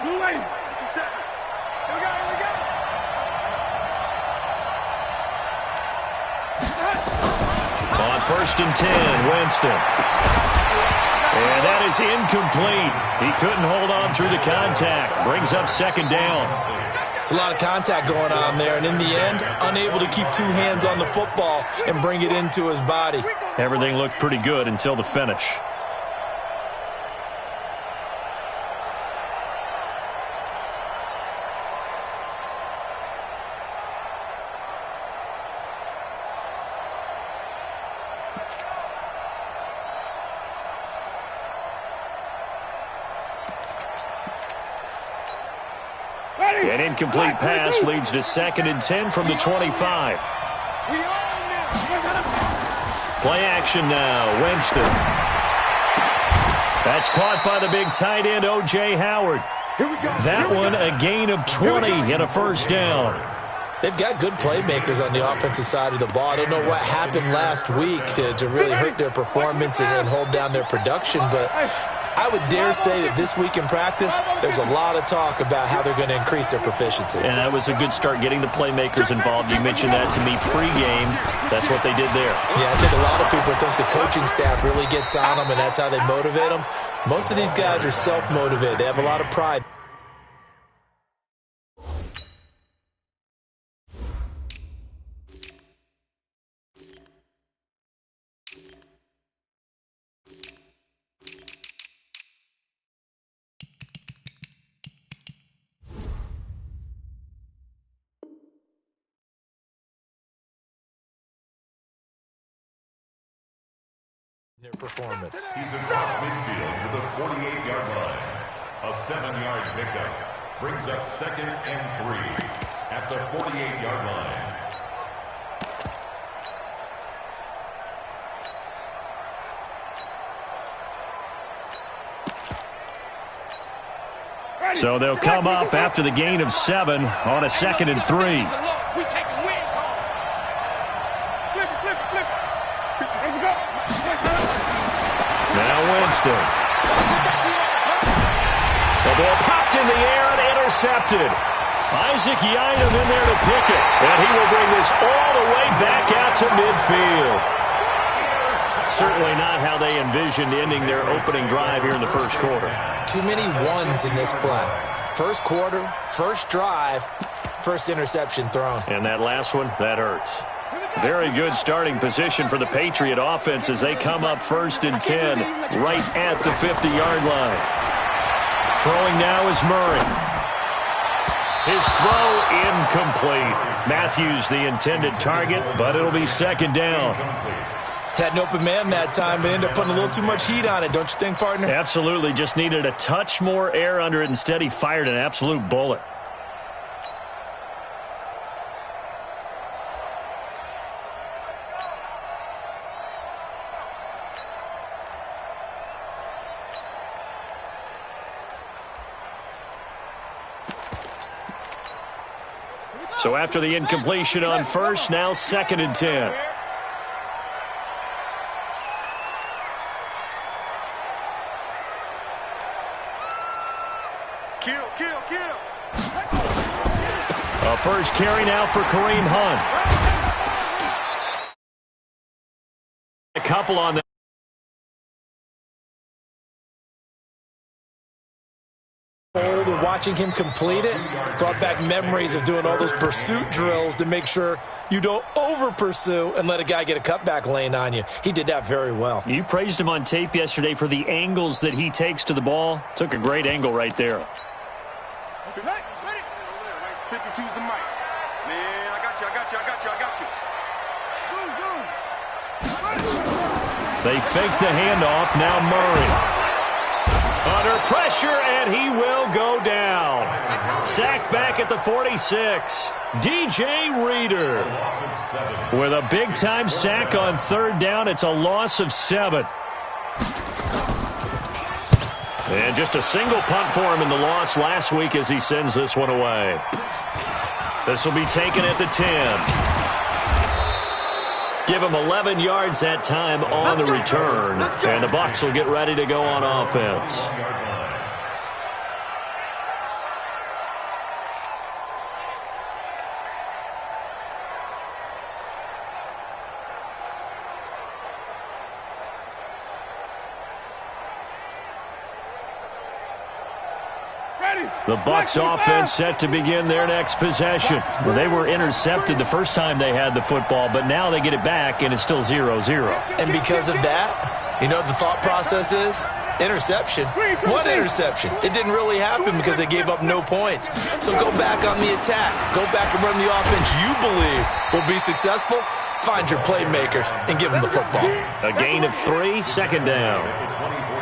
On 1st and 10, Winston. And that is incomplete. He couldn't hold on through the contact. Brings up 2nd down. It's a lot of contact going on there, and in the end, unable to keep 2 hands on the football and bring it into his body. Everything looked pretty good until the finish. An incomplete pass leads to 2nd and 10 from the 25. Play action now, Winston. That's caught by the big tight end, O.J. Howard. That one a gain of 20 and a 1st down. They've got good playmakers on the offensive side of the ball. I don't know what happened last week to really hurt their performance and hold down their production, but I would dare say that this week in practice, there's a lot of talk about how they're going to increase their proficiency. And that was a good start, getting the playmakers involved. You mentioned that to me pregame. That's what they did there. Yeah, I think a lot of people think the coaching staff really gets on them, and that's how they motivate them. Most of these guys are self-motivated. They have a lot of pride. Their performance. He's across midfield to the 48-yard line. A 7-yard pickup brings up 2nd and 3 at the 48-yard line. So they'll come up after the gain of 7 on a 2nd and 3. Winston. The ball popped in the air and intercepted. Isaac Yiadom in there to pick it. And he will bring this all the way back out to midfield. Certainly not how they envisioned ending their opening drive here in the 1st quarter. Too many ones in this play. 1st quarter, 1st drive, 1st interception thrown. And that last one, that hurts. Very good starting position for the Patriot offense as they come up 1st and 10 right at the 50-yard line. Throwing now is Murray. His throw incomplete. Matthews the intended target, but it'll be 2nd down. Had an open man that time, but ended up putting a little too much heat on it, don't you think, partner? Absolutely. Just needed a touch more air under it. Instead, he fired an absolute bullet. So after the incompletion on 1st, now 2nd and 10. Kill. A 1st carry now for Kareem Hunt. A couple on the watching him complete it brought back memories of doing all those pursuit drills to make sure you don't over-pursue and let a guy get a cutback lane on you. He did that very well. You praised him on tape yesterday for the angles that he takes to the ball. Took a great angle right there. Okay, ready? 52's the mic. Man, I got you. They fake the handoff. Now Murray. Under pressure, and he will go down. Sacked back at the 46. DJ Reader with a big-time sack on 3rd down. It's a loss of 7. And just a single punt for him in the loss last week as he sends this one away. This will be taken at the 10. Give him 11 yards that time on the return. And the Bucs will get ready to go on offense. The Bucs offense set to begin their next possession. Well, they were intercepted the first time they had the football, but now they get it back, and it's still 0-0. And because of that, you know what the thought process is? Interception. What interception? It didn't really happen because they gave up no points. So go back on the attack. Go back and run the offense you believe will be successful. Find your playmakers and give them the football. A gain of 3, second down.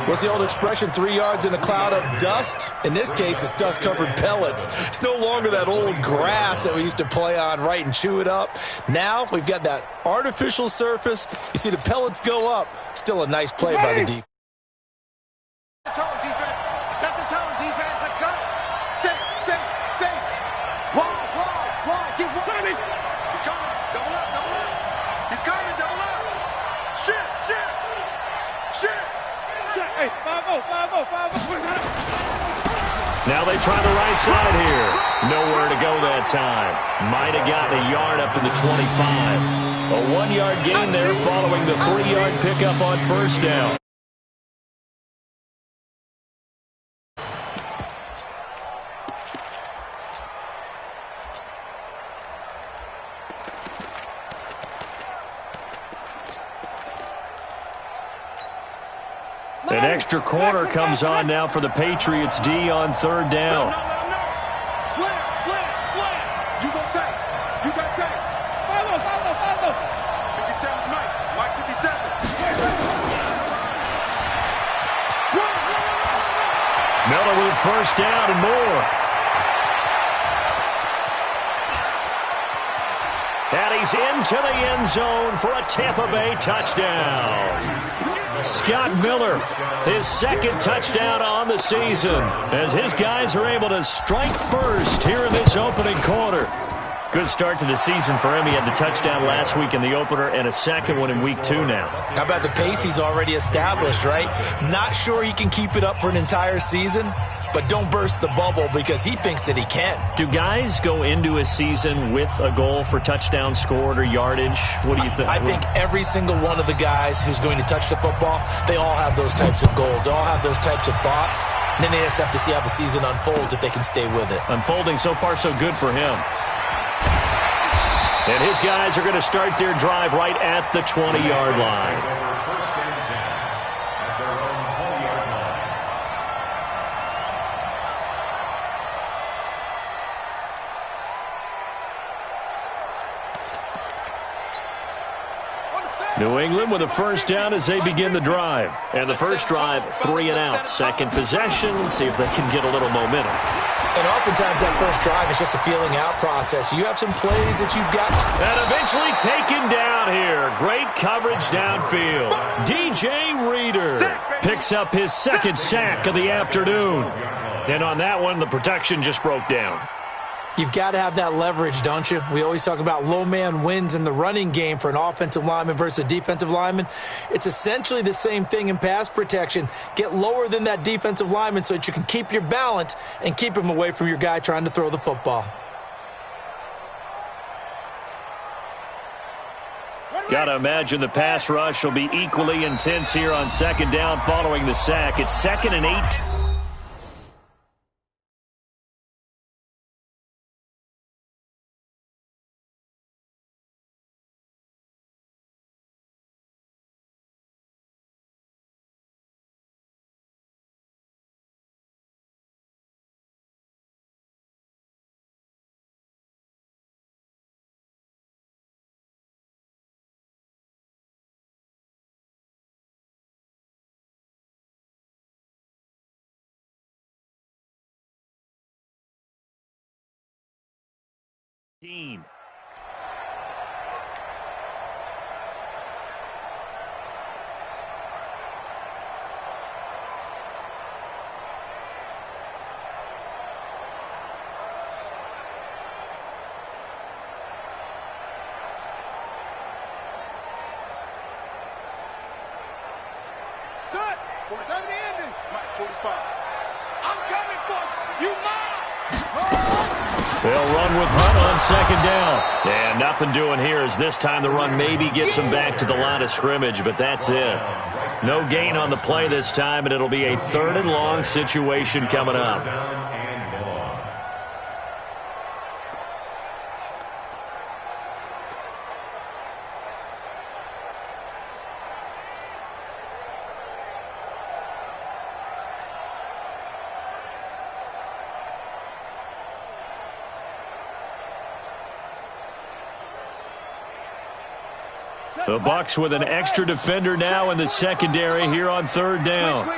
What's the old expression, 3 yards in a cloud of dust? In this case, it's dust-covered pellets. It's no longer that old grass that we used to play on, right, and chew it up. Now we've got that artificial surface. You see the pellets go up. Still a nice play by the defense. Set the tone, defense. Set the tone, defense. Let's go. Set. Wide. Get wide. He's coming. Double up. He's coming. Double up. Shit. Hey, 5-0. Now they try the right side here. Nowhere to go that time. Might have gotten a yard up to the 25. A 1-yard gain there following the 3-yard pickup on first down. An extra corner comes on now for the Patriots D on third down. Slam. You got take. 57 Mike 57. Miller with first down and more. And he's into the end zone for a Tampa Bay touchdown. Scott Miller, his second touchdown on the season, as his guys are able to strike first here in this opening quarter. Good start to the season for him. He had the touchdown last week in the opener and a second one in week 2 now. How about the pace he's already established, right? Not sure he can keep it up for an entire season, but don't burst the bubble because he thinks that he can. Do guys go into a season with a goal for touchdown scored or yardage? What do you think? I think every single one of the guys who's going to touch the football, they all have those types of goals. They all have those types of thoughts. And then they just have to see how the season unfolds if they can stay with it. Unfolding so far so good for him. And his guys are going to start their drive right at the 20-yard line. New England with a first down as they begin the drive. And the first drive, 3 and out. Second possession. Let's see if they can get a little momentum. And oftentimes that first drive is just a feeling out process. You have some plays that you've got. And eventually taken down here. Great coverage downfield. DJ Reader picks up his second sack of the afternoon. And on that one, the protection just broke down. You've got to have that leverage, don't you? We always talk about low man wins in the running game for an offensive lineman versus a defensive lineman. It's essentially the same thing in pass protection. Get lower than that defensive lineman so that you can keep your balance and keep him away from your guy trying to throw the football. Got to imagine the pass rush will be equally intense here on second down following the sack. It's 2nd and 8. Set. 47 ending. Mike 45. I'm coming for you, They'll run with Hunt on second down. And nothing doing here as this time the run maybe gets them back to the line of scrimmage, but that's it. No gain on the play this time, and it'll be a 3rd and long situation coming up. The Bucs with an extra defender now in the secondary here on third down.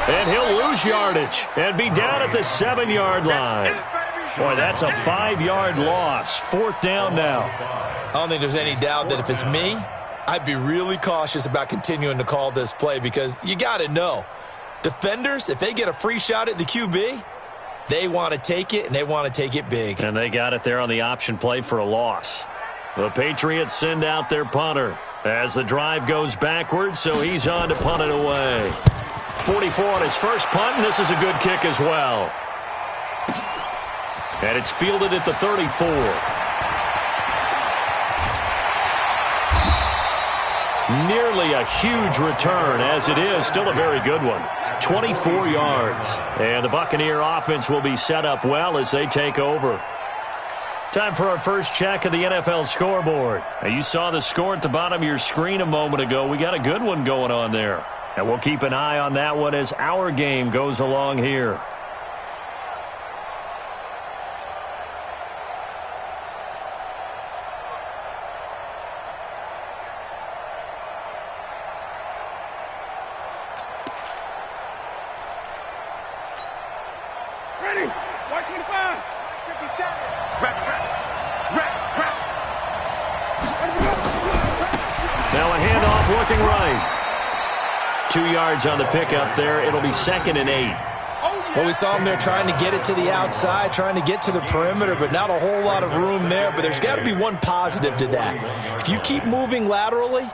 And he'll lose yardage and be down at the 7-yard line. Boy, that's a 5-yard loss. Fourth down now. I don't think there's any doubt that if it's me, I'd be really cautious about continuing to call this play because you got to know, defenders, if they get a free shot at the QB, they want to take it, and they want to take it big. And they got it there on the option play for a loss. The Patriots send out their punter as the drive goes backwards, so he's on to punt it away. 44 on his first punt, and this is a good kick as well. And it's fielded at the 34. Nearly a huge return, as it is still a very good one. 24 yards. And the Buccaneer offense will be set up well as they take over. Time for our first check of the NFL scoreboard. Now, you saw the score at the bottom of your screen a moment ago. We got a good one going on there. And we'll keep an eye on that one as our game goes along here. Ready? 125. 57. Now a handoff looking right. 2 yards on the pickup there. It'll be 2nd and 8. Well, we saw him there trying to get it to the outside, trying to get to the perimeter, but not a whole lot of room there. But there's got to be one positive to that. If you keep moving laterally,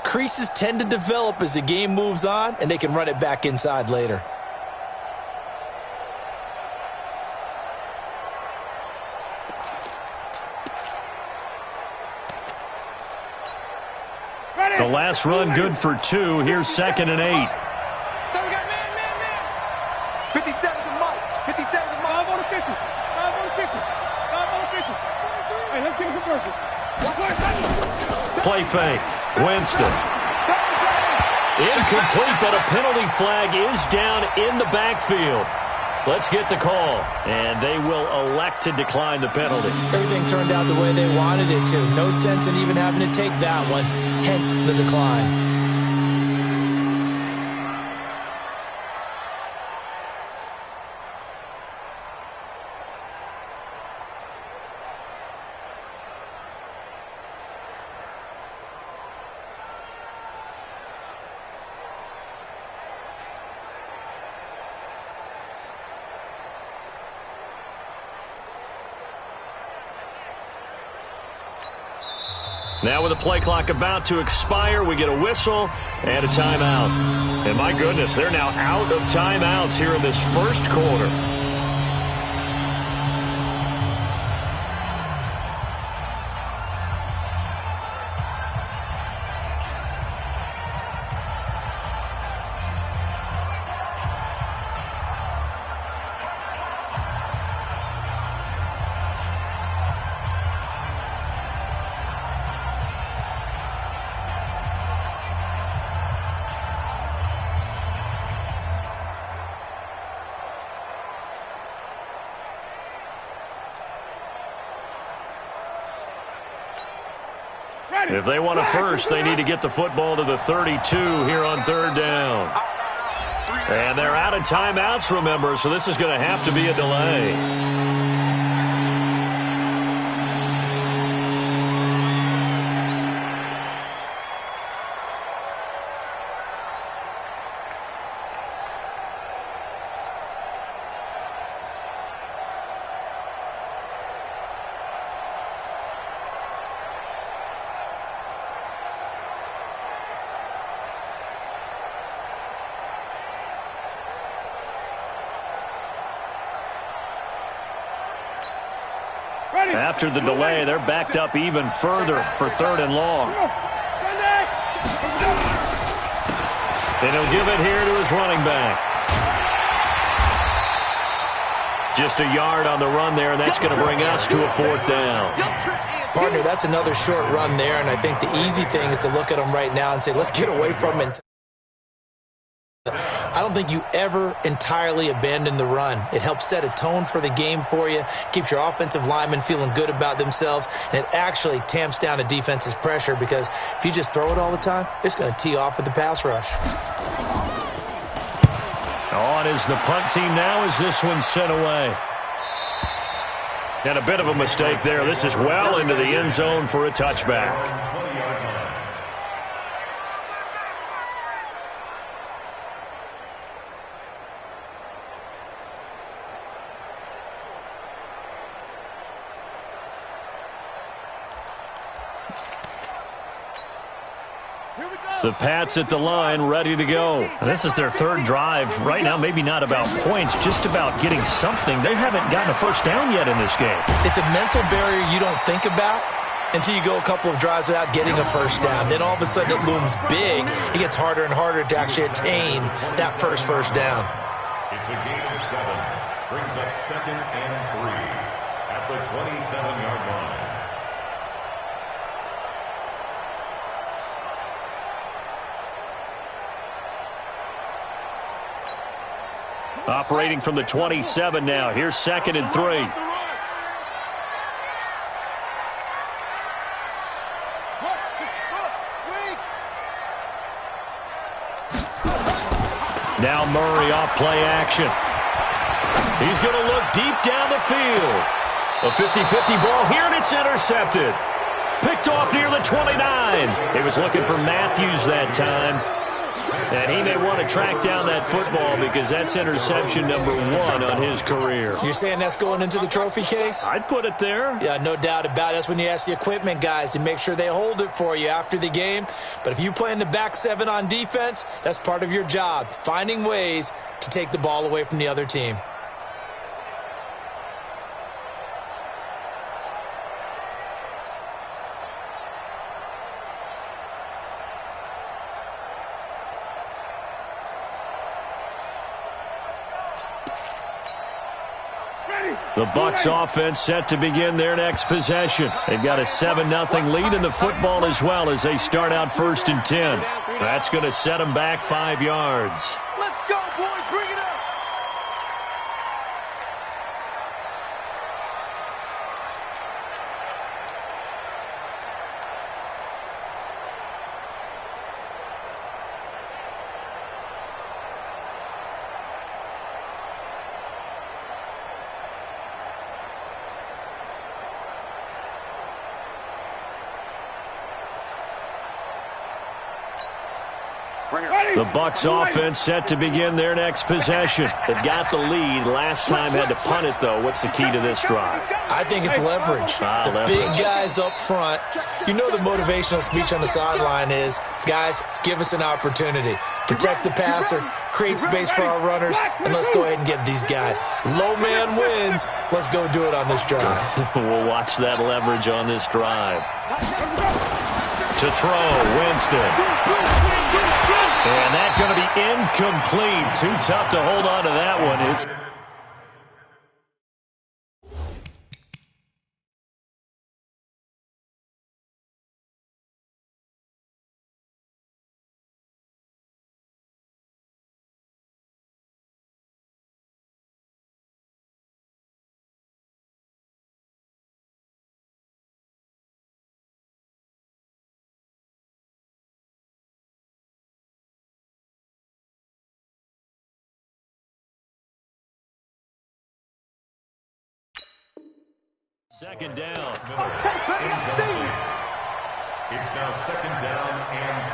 creases tend to develop as the game moves on, and they can run it back inside later. The last run good for 2. Here's 2nd and 8. So we got man. 57 to Mike. 57 to Mike. 5 on the 50. 5 on the 50. 5 on the 50. Hey, let's give it a Play fake. Winston. Incomplete, but a penalty flag is down in the backfield. Let's get the call. And they will elect to decline the penalty. Everything turned out the way they wanted it to. No sense in even having to take that one. Hence the decline. Now with the play clock about to expire, we get a whistle and a timeout. And my goodness, they're now out of timeouts here in this first quarter. If they want a first, they need to get the football to the 32 here on third down. And they're out of timeouts, remember, so this is going to have to be a delay. After the delay, they're backed up even further for third and long. And he'll give it here to his running back. Just a yard on the run there, and that's going to bring us to a fourth down. Partner, that's another short run there, and I think the easy thing is to look at him right now and say, let's get away from him. I don't think you ever entirely abandon the run. It helps set a tone for the game for you, keeps your offensive linemen feeling good about themselves, and it actually tamps down a defense's pressure because if you just throw it all the time, it's going to tee off with the pass rush. On is the punt team now as this one's sent away. And a bit of a mistake there. This is well into the end zone for a touchback. The Pats at the line, ready to go. This is their third drive. Right now, maybe not about points, just about getting something. They haven't gotten a first down yet in this game. It's a mental barrier you don't think about until you go a couple of drives without getting a first down. Then all of a sudden it looms big. It gets harder and harder to actually attain that first down. It's a gain of 7. Brings up 2nd and 3 at the 27-yard line. Operating from the 27 now. Here's 2nd and 3. Now Murray off play action. He's going to look deep down the field. A 50-50 ball here, and it's intercepted. Picked off near the 29. He was looking for Matthews that time. And he may want to track down that football because that's interception number 1 on his career. You're saying that's going into the trophy case? I'd put it there. Yeah, no doubt about it. That's when you ask the equipment guys to make sure they hold it for you after the game. But if you play in the back 7 on defense, that's part of your job, finding ways to take the ball away from the other team. The Bucs offense set to begin their next possession. They've got a 7-0 lead in the football as well as they start out 1st and 10. That's going to set them back 5 yards. Let's go, boys. Bring it up. The Bucs offense set to begin their next possession. They've got the lead. Last time had to punt it, though. What's the key to this drive? I think it's leverage. The big guys up front. You know the motivational speech on the sideline is, guys, give us an opportunity. Protect the passer, create space for our runners, and let's go ahead and get these guys. Low man wins. Let's go do it on this drive. We'll watch that leverage on this drive. To throw, Winston. And that's going to be incomplete. Too tough to hold on to that one. It's second down. It's now 2nd down and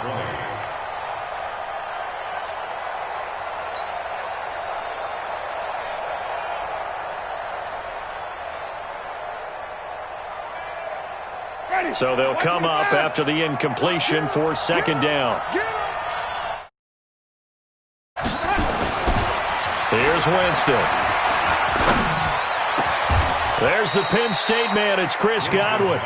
20. So they'll come up after the incompletion for 2nd down. Here's Winston. There's the Penn State man. It's Chris Godwin.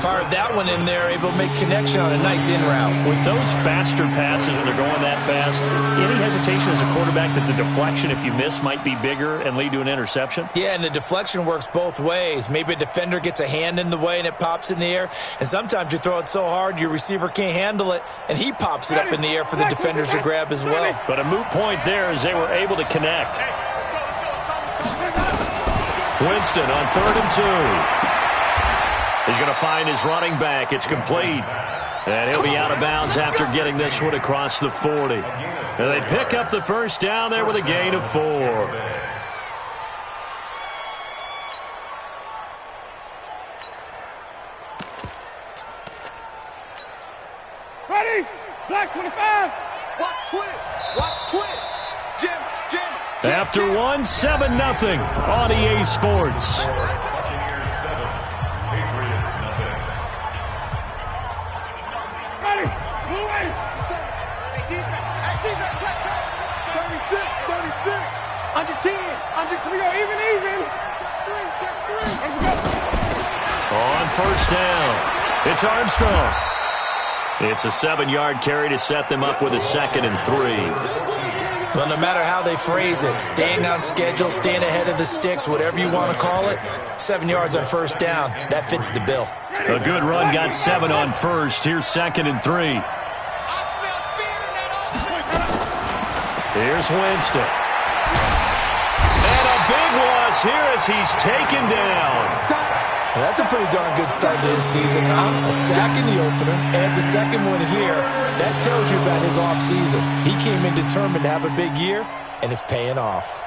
Fired that one in there, able to make connection on a nice in route. With those faster passes and they're going that fast, any hesitation as a quarterback that the deflection, if you miss, might be bigger and lead to an interception? Yeah, and the deflection works both ways. Maybe a defender gets a hand in the way and it pops in the air, and sometimes you throw it so hard your receiver can't handle it, and he pops it up in the air for the defenders to grab as well. But a moot point there as they were able to connect. Winston on 3rd and 2. He's going to find his running back. It's complete. And he'll be out of bounds after getting this one across the 40. And they pick up the first down there with a gain of 4. Ready? Black 25. Watch twins. Watch twins. Jim. After 1, 7-0 on EA Sports. Ready? Blue wave. 36. Under 10. Under 3. Even. Check 3. Here we go. On first down, it's Armstrong. It's a 7-yard carry to set them up with a 2nd and 3. Well, no matter how they phrase it, staying on schedule, staying ahead of the sticks, whatever you want to call it, 7 yards on first down, that fits the bill. A good run got 7 on first. Here's 2nd and 3. Here's Winston. And a big loss here as he's taken down. Well, that's a pretty darn good start to his season, huh? A sack in the opener, adds a second one here. That tells you about his offseason. He came in determined to have a big year, and it's paying off.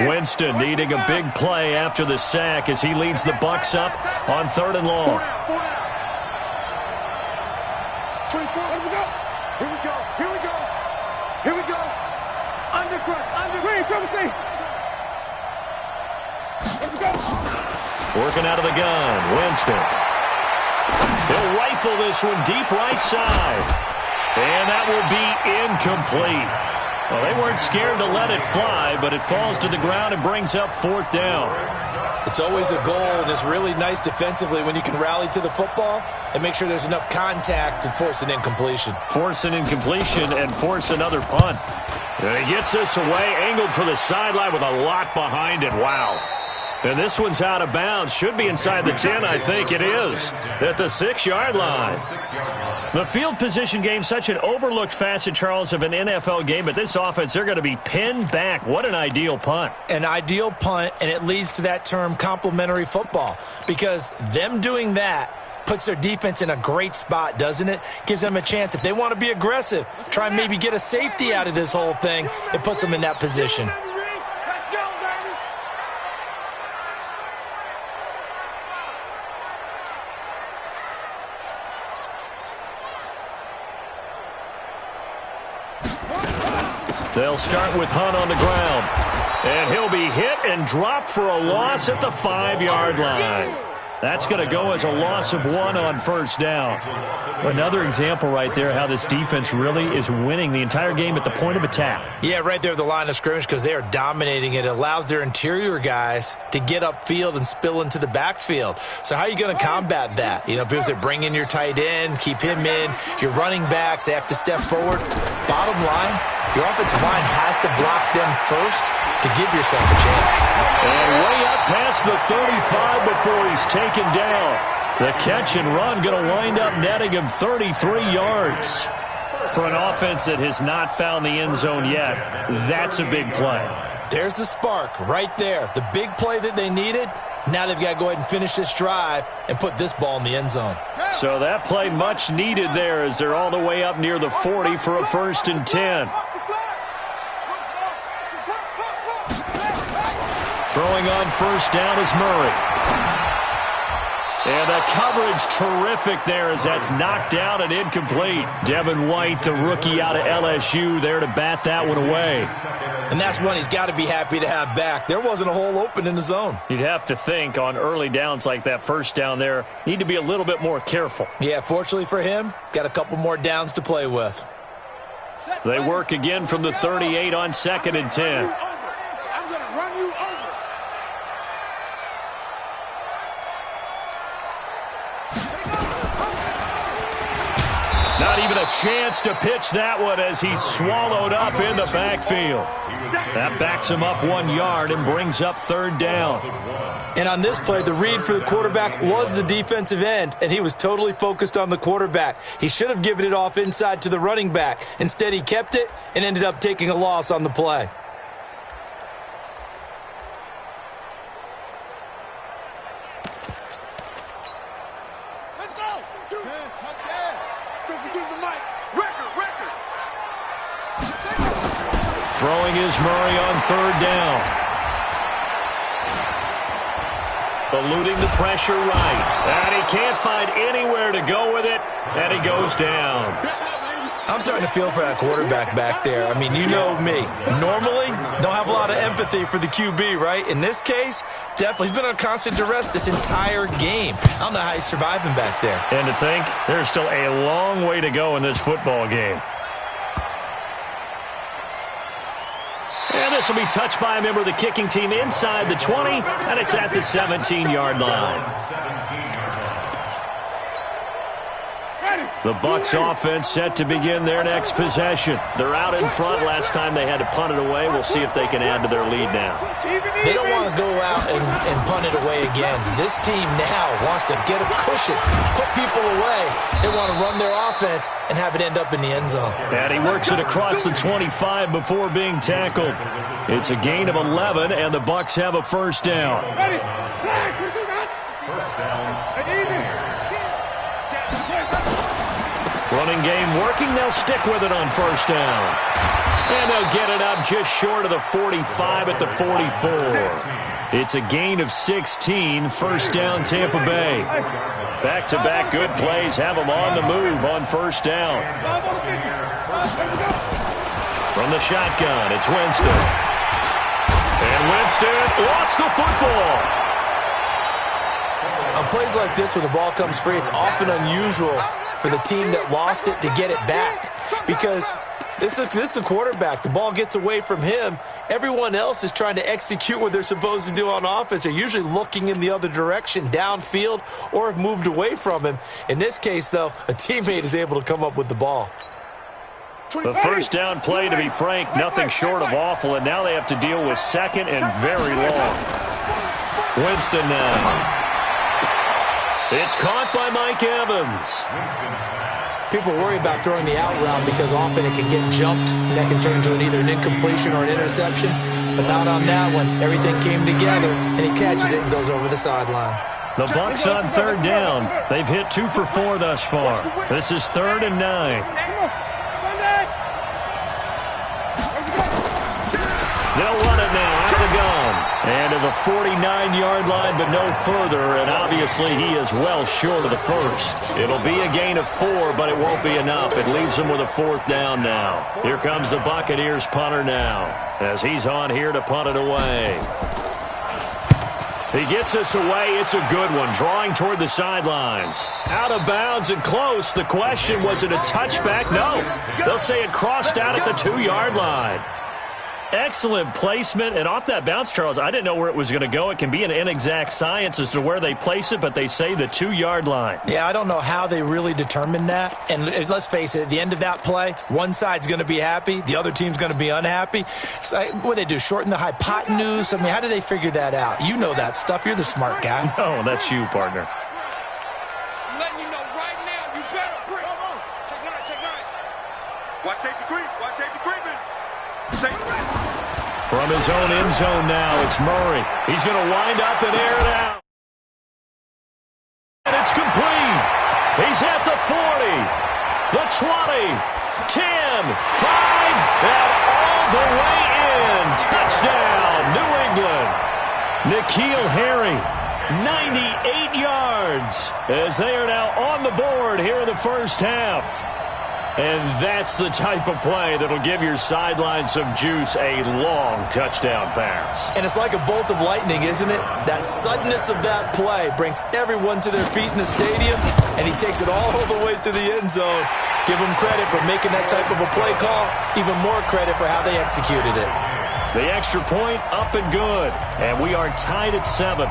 Winston needing a big play after the sack as he leads the Bucs up on 3rd and long. 24. Here we go. Under green, triple C. Here we go. Working out of the gun, Winston. He'll rifle this one deep right side. And that will be incomplete. Well, they weren't scared to let it fly, but it falls to the ground and brings up 4th down. It's always a goal, and it's really nice defensively when you can rally to the football and make sure there's enough contact to force an incompletion. Force an incompletion and force another punt. And he gets this away, angled for the sideline with a lot behind it. Wow. And this one's out of bounds. Should be inside the 10, I think it is, at the 6-yard line. The field position game, such an overlooked facet, Charles, of an NFL game, but this offense, they're going to be pinned back. What an ideal punt. An ideal punt, and it leads to that term complementary football, because them doing that puts their defense in a great spot, doesn't it? Gives them a chance. If they want to be aggressive, try and maybe get a safety out of this whole thing, it puts them in that position. They'll start with Hunt on the ground. And he'll be hit and dropped for a loss at the 5-yard line. That's going to go as a loss of 1 on first down. Another example right there how this defense really is winning the entire game at the point of attack. Yeah, right there at the line of scrimmage because they are dominating it. It allows their interior guys to get upfield and spill into the backfield. So how are you going to combat that? You know, because they bring in your tight end, keep him in. Your running backs, they have to step forward. Bottom line, your offensive line has to block them first to give yourself a chance. And way up past the 35 before he's taken down. The catch and run going to wind up netting him 33 yards. For an offense that has not found the end zone yet, that's a big play. There's the spark right there. The big play that they needed. Now they've got to go ahead and finish this drive and put this ball in the end zone. So that play much needed there as they're all the way up near the 40 for a 1st and 10. Throwing on first down is Murray. And the coverage terrific there as that's knocked down and incomplete. Devin White, the rookie out of LSU, there to bat that one away. And that's one he's got to be happy to have back. There wasn't a hole open in the zone. You'd have to think on early downs like that first down there, need to be a little bit more careful. Yeah, fortunately for him, got a couple more downs to play with. They work again from the 38 on 2nd and 10. I'm going to run Not even a chance to pitch that one as he's swallowed up in the backfield. That backs him up 1 yard and brings up third down. And on this play, the read for the quarterback was the defensive end, and he was totally focused on the quarterback. He should have given it off inside to the running back. Instead, he kept it and ended up taking a loss on the play. Let's go. Touchdown. Record. Throwing is Murray on third down. Eluding the pressure right. And he can't find anywhere to go with it, and he goes down. I'm starting to feel for that quarterback back there. I mean, you know me. Normally, don't have a lot of empathy for the QB, right? In this case, definitely. He's been on constant duress this entire game. I don't know how he's surviving back there. And to think, there's still a long way to go in this football game. And this will be touched by a member of the kicking team inside the 20, and it's at the 17-yard line. The Bucs offense set to begin their next possession. They're out in front. Last time they had to punt it away. We'll see if they can add to their lead now. They don't want to go out and punt it away again. This team now wants to get a cushion, put people away. They want to run their offense and have it end up in the end zone. And he works it across the 25 before being tackled. It's a gain of 11, and the Bucs have a first down. First down. Running game working. They'll stick with it on first down. And they'll get it up just short of the 45 at the 44. It's a gain of 16. First down, Tampa Bay. Back-to-back good plays have them on the move on first down. From the shotgun, it's Winston. And Winston lost the football. On plays like this where the ball comes free, it's often unusual for the team that lost it to get it back, because this is the quarterback. The ball gets away from him. Everyone else is trying to execute what they're supposed to do on offense. They're usually looking in the other direction, downfield, or have moved away from him. In this case, though, a teammate is able to come up with the ball. The first down play, to be frank, nothing short of awful, and now they have to deal with second and very long. Winston now. It's caught by Mike Evans. People worry about throwing the out route because often it can get jumped, and that can turn into either an incompletion or an interception, but not on that one. Everything came together, and he catches it and goes over the sideline. The Bucs on third down. They've hit 2 for 4 thus far. This is 3rd and 9. They'll run it now out of the gun. And to the 49-yard line, but no further. And obviously he is well short of the first. It'll be a gain of 4, but it won't be enough. It leaves them with a 4th down now. Here comes the Buccaneers punter now, as he's on here to punt it away. He gets us away. It's a good one. Drawing toward the sidelines. Out of bounds and close. The question, was it a touchback? No. They'll say it crossed out at the 2-yard line. Excellent placement, and off that bounce, Charles, I didn't know where it was going to go. It can be an inexact science as to where they place it, but they say the 2-yard line. Yeah, I don't know how they really determined that. And let's face it, at the end of that play, one side's going to be happy, the other team's going to be unhappy. It's like, what do they do, shorten the hypotenuse? I mean, how do they figure that out? You know that stuff. You're the smart guy. Oh, that's you, partner. I'm letting you know right now, you better break. Check 9. Watch safety creep. Watch safety creeping. From his own end zone now, it's Murray. He's going to wind up and air it out. And it's complete. He's at the 40, the 20, 10, 5, and all the way in. Touchdown, New England. N'Keal Harry, 98 yards, as they are now on the board here in the first half. And that's the type of play that'll give your sideline some juice, a long touchdown pass. And it's like a bolt of lightning, isn't it? That suddenness of that play brings everyone to their feet in the stadium, and he takes it all the way to the end zone. Give him credit for making that type of a play call, even more credit for how they executed it. The extra point up and good, and we are tied at 7.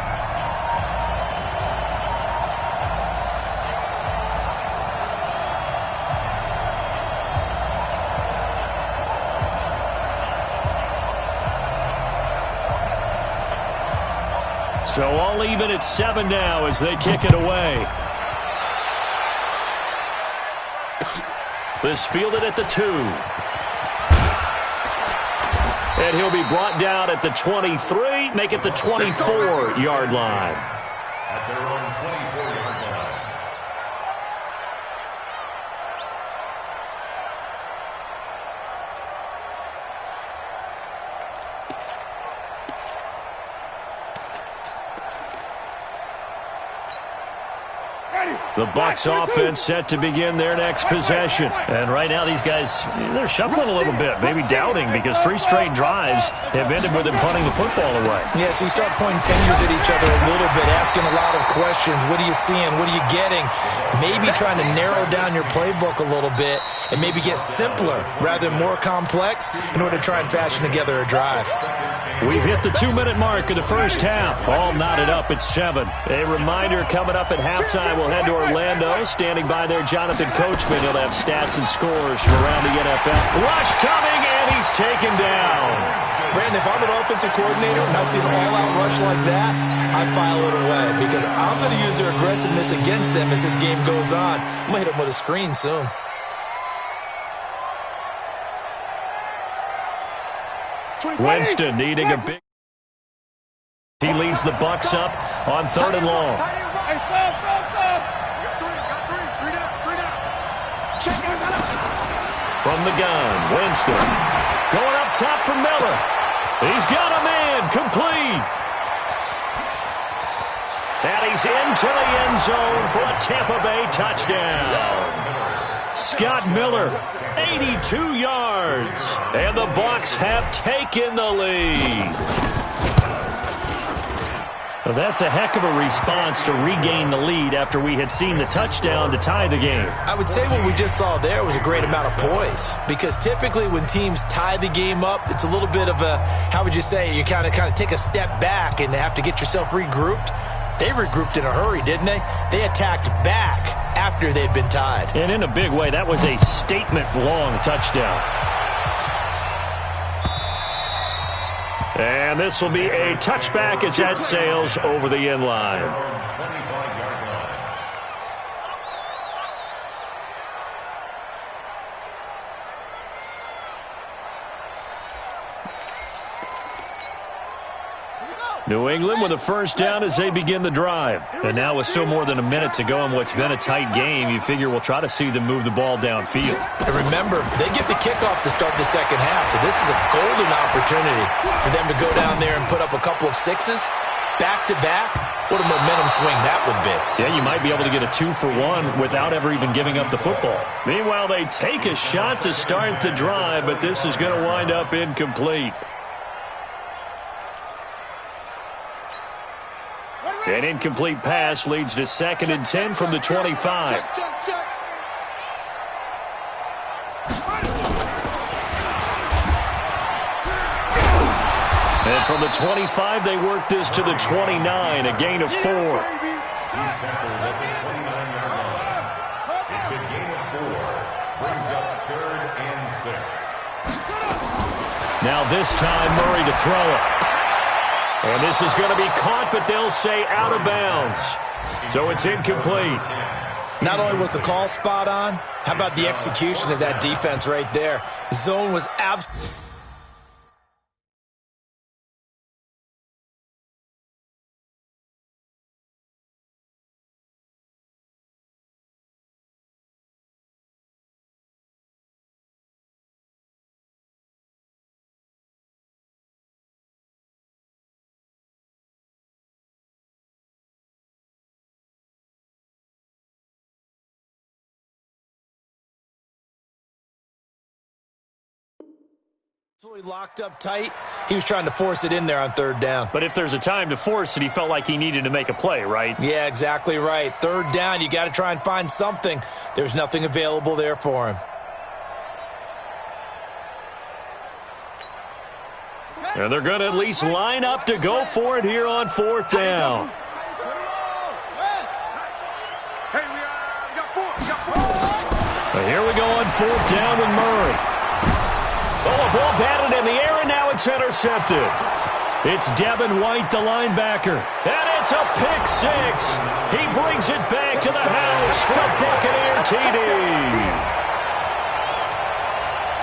So all even at 7 now as they kick it away. This fielded at the 2. And he'll be brought down at the 23, make it the 24-yard line. At their own 24-yard line. The Bucs offense set to begin their next possession. And right now these guys, they're shuffling a little bit, maybe doubting, because 3 straight drives have ended with them punting the football away. Yeah, so you start pointing fingers at each other a little bit, asking a lot of questions. What are you seeing? What are you getting? Maybe trying to narrow down your playbook a little bit and maybe get simpler rather than more complex in order to try and fashion together a drive. We've hit the 2-minute mark of the first half. All knotted up at 7. A reminder coming up at halftime. We'll head to Orlando. Standing by there, Jonathan Coachman. He'll have stats and scores from around the NFL. Rush coming, and he's taken down. Brandon, if I'm an offensive coordinator and I see an all-out rush like that, I file it away because I'm going to use their aggressiveness against them as this game goes on. I'm going to hit them with a screen soon. Winston needing a big... He leads the Bucs up on 3rd and long. From the gun, Winston. Going up top for Miller. He's got a man, complete. And he's into the end zone for a Tampa Bay touchdown. Scott Miller, 82 yards. And the Bucs have taken the lead. Well, that's a heck of a response to regain the lead after we had seen the touchdown to tie the game. I would say what we just saw there was a great amount of poise because typically when teams tie the game up, it's a little bit of a, how would you say, you kind of take a step back and have to get yourself regrouped. They regrouped in a hurry, didn't they? They attacked back after they'd been tied. And in a big way, that was a statement-long touchdown. And this will be a touchback as that sails over the end line. New England with a first down as they begin the drive. And now with still more than a minute to go in what's been a tight game, you figure we'll try to see them move the ball downfield. And remember, they get the kickoff to start the second half, so this is a golden opportunity for them to go down there and put up a couple of sixes back-to-back. What a momentum swing that would be. Yeah, you might be able to get a 2-for-1 without ever even giving up the football. Meanwhile, they take a shot to start the drive, but this is going to wind up incomplete. An incomplete pass leads to 2nd and 10 from the 25. And from the 25, they work this to the 29, a gain of 4. He's tackled at the 29-yard line. It's a gain of 4. Brings up 3rd and 6. Now this time, Murray to throw it. And this is going to be caught, but they'll say out of bounds. So it's incomplete. Not only was the call spot on, how about the execution of that defense right there? Zone was absolutely... locked up tight. He was trying to force it in there on 3rd down. But if there's a time to force it, he felt like he needed to make a play, right? Yeah, exactly right. 3rd down, you got to try and find something. There's nothing available there for him. And they're going to at least line up to go for it here on 4th down. But here we go on 4th down with Murray. Oh, a ball batted in the air, and now it's intercepted. It's Devin White, the linebacker. And It's a pick six. He brings it back to the house for a Buccaneer TD.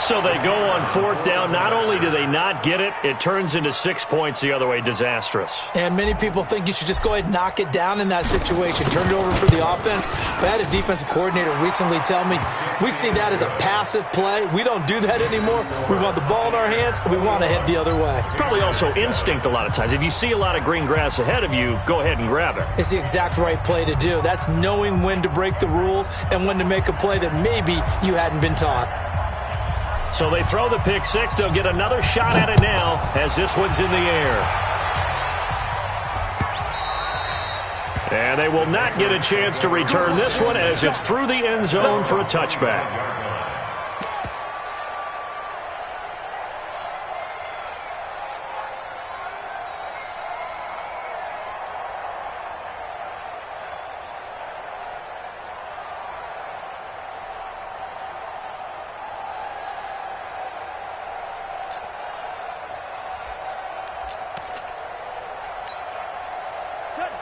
So they go on fourth down. Not only do they not get it, it turns into 6 points the other way. Disastrous. And many people think you should just go ahead and knock it down in that situation. Turn it over for the offense. But I had a defensive coordinator recently tell me, we see that as a passive play. We don't do that anymore. We want the ball in our hands, and we want to head the other way. It's probably also instinct a lot of times. If you see a lot of green grass ahead of you, go ahead and grab it. It's the exact right play to do. That's knowing when to break the rules and when to make a play that maybe you hadn't been taught. So they throw the pick six. They'll get another shot at it now as this one's in the air. And they will not get a chance to return this one as it's through the end zone for a touchback.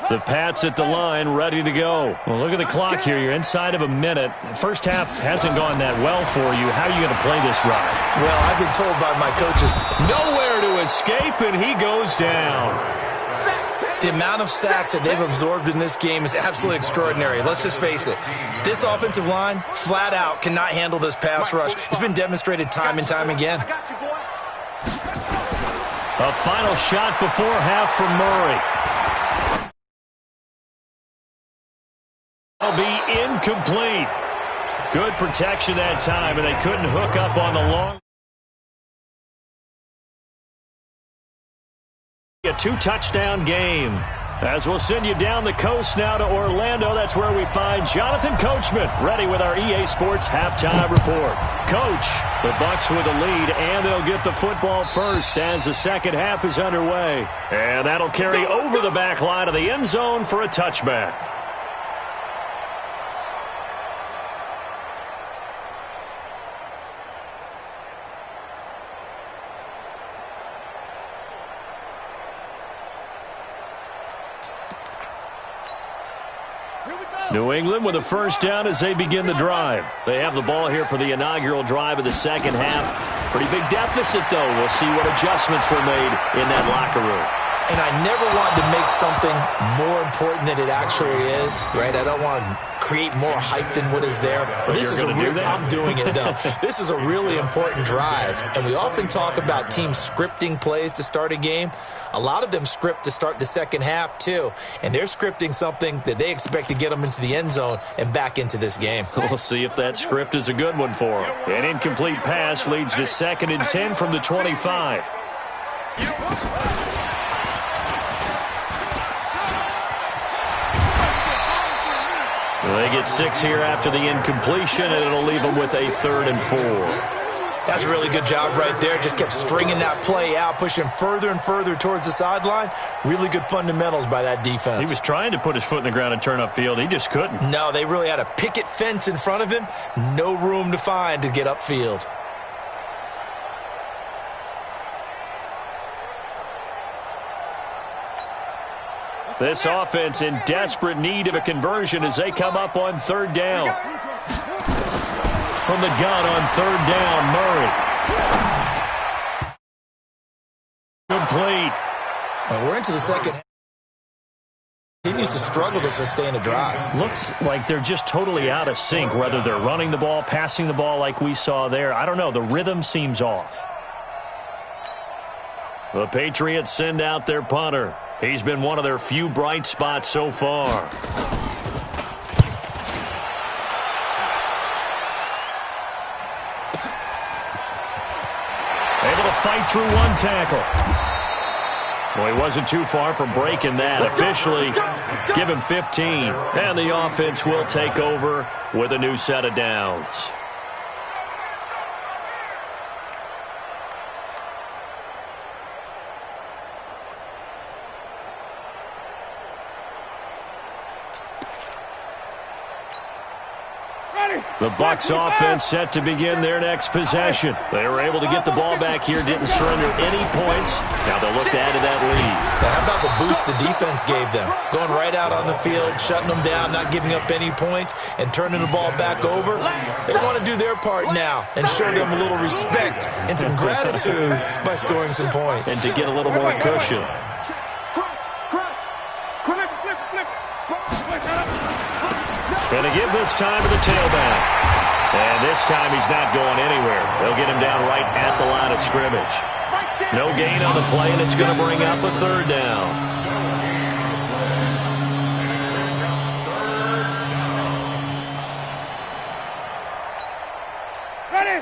The Pats at the line, ready to go. Well, look at the clock here. You're inside of a minute. First half hasn't gone that well for you. How are you going to play this drive? Well, I've been told by my coaches, nowhere to escape, and he goes down. The amount of sacks that they've absorbed in this game is absolutely extraordinary. Let's just face it. This offensive line, flat out, cannot handle this pass rush. It's been demonstrated time and time again. A final shot before half from Murray. Will be incomplete. Good protection that time, and they couldn't hook up on the long. A two-touchdown game. As we'll send you down the coast now to Orlando, that's where we find Jonathan Coachman, ready with our EA Sports halftime report. Coach, the Bucs with the lead, and they'll get the football first as the second half is underway. And that'll carry over the back line of the end zone for a touchback. New England with a first down as they begin the drive. They have the ball here for the inaugural drive of the second half. Pretty big deficit, though. We'll see what adjustments were made in that locker room. And I never want to make something more important than it actually is, right? I don't want to create more hype than what is there. But this is I'm doing it, though. This is a really important drive. And we often talk about teams scripting plays to start a game. A lot of them script to start the second half, too. And they're scripting something that they expect to get them into the end zone and back into this game. We'll see if that script is a good one for them. An incomplete pass leads to 2nd and 10 from the 25. They get 6 here after the incompletion, and it'll leave them with a 3rd and 4. That's a really good job right there. Just kept stringing that play out, pushing further and further towards the sideline. Really good fundamentals by that defense. He was trying to put his foot in the ground and turn upfield. He just couldn't. No, they really had a picket fence in front of him. No room to find to get upfield. This offense in desperate need of a conversion as they come up on 3rd down. From the gun on 3rd down, Murray. Complete. We're into the second half. He needs to struggle to sustain a drive. Looks like they're just totally out of sync, whether they're running the ball, passing the ball like we saw there. I don't know. The rhythm seems off. The Patriots send out their punter. He's been one of their few bright spots so far. Able to fight through one tackle. Well, he wasn't too far from breaking that. Officially, give him 15. And the offense will take over with a new set of downs. The Bucs offense set to begin their next possession. They were able to get the ball back here, didn't surrender any points. Now they'll look to add to that lead. Now, how about the boost the defense gave them? Going right out on the field, shutting them down, not giving up any points, and turning the ball back over. They want to do their part now and show them a little respect and some gratitude by scoring some points. And to get a little more cushion. Going to give this time to the tailback. And this time he's not going anywhere. They'll get him down right at the line of scrimmage. No gain on the play, and it's going to bring up a third down.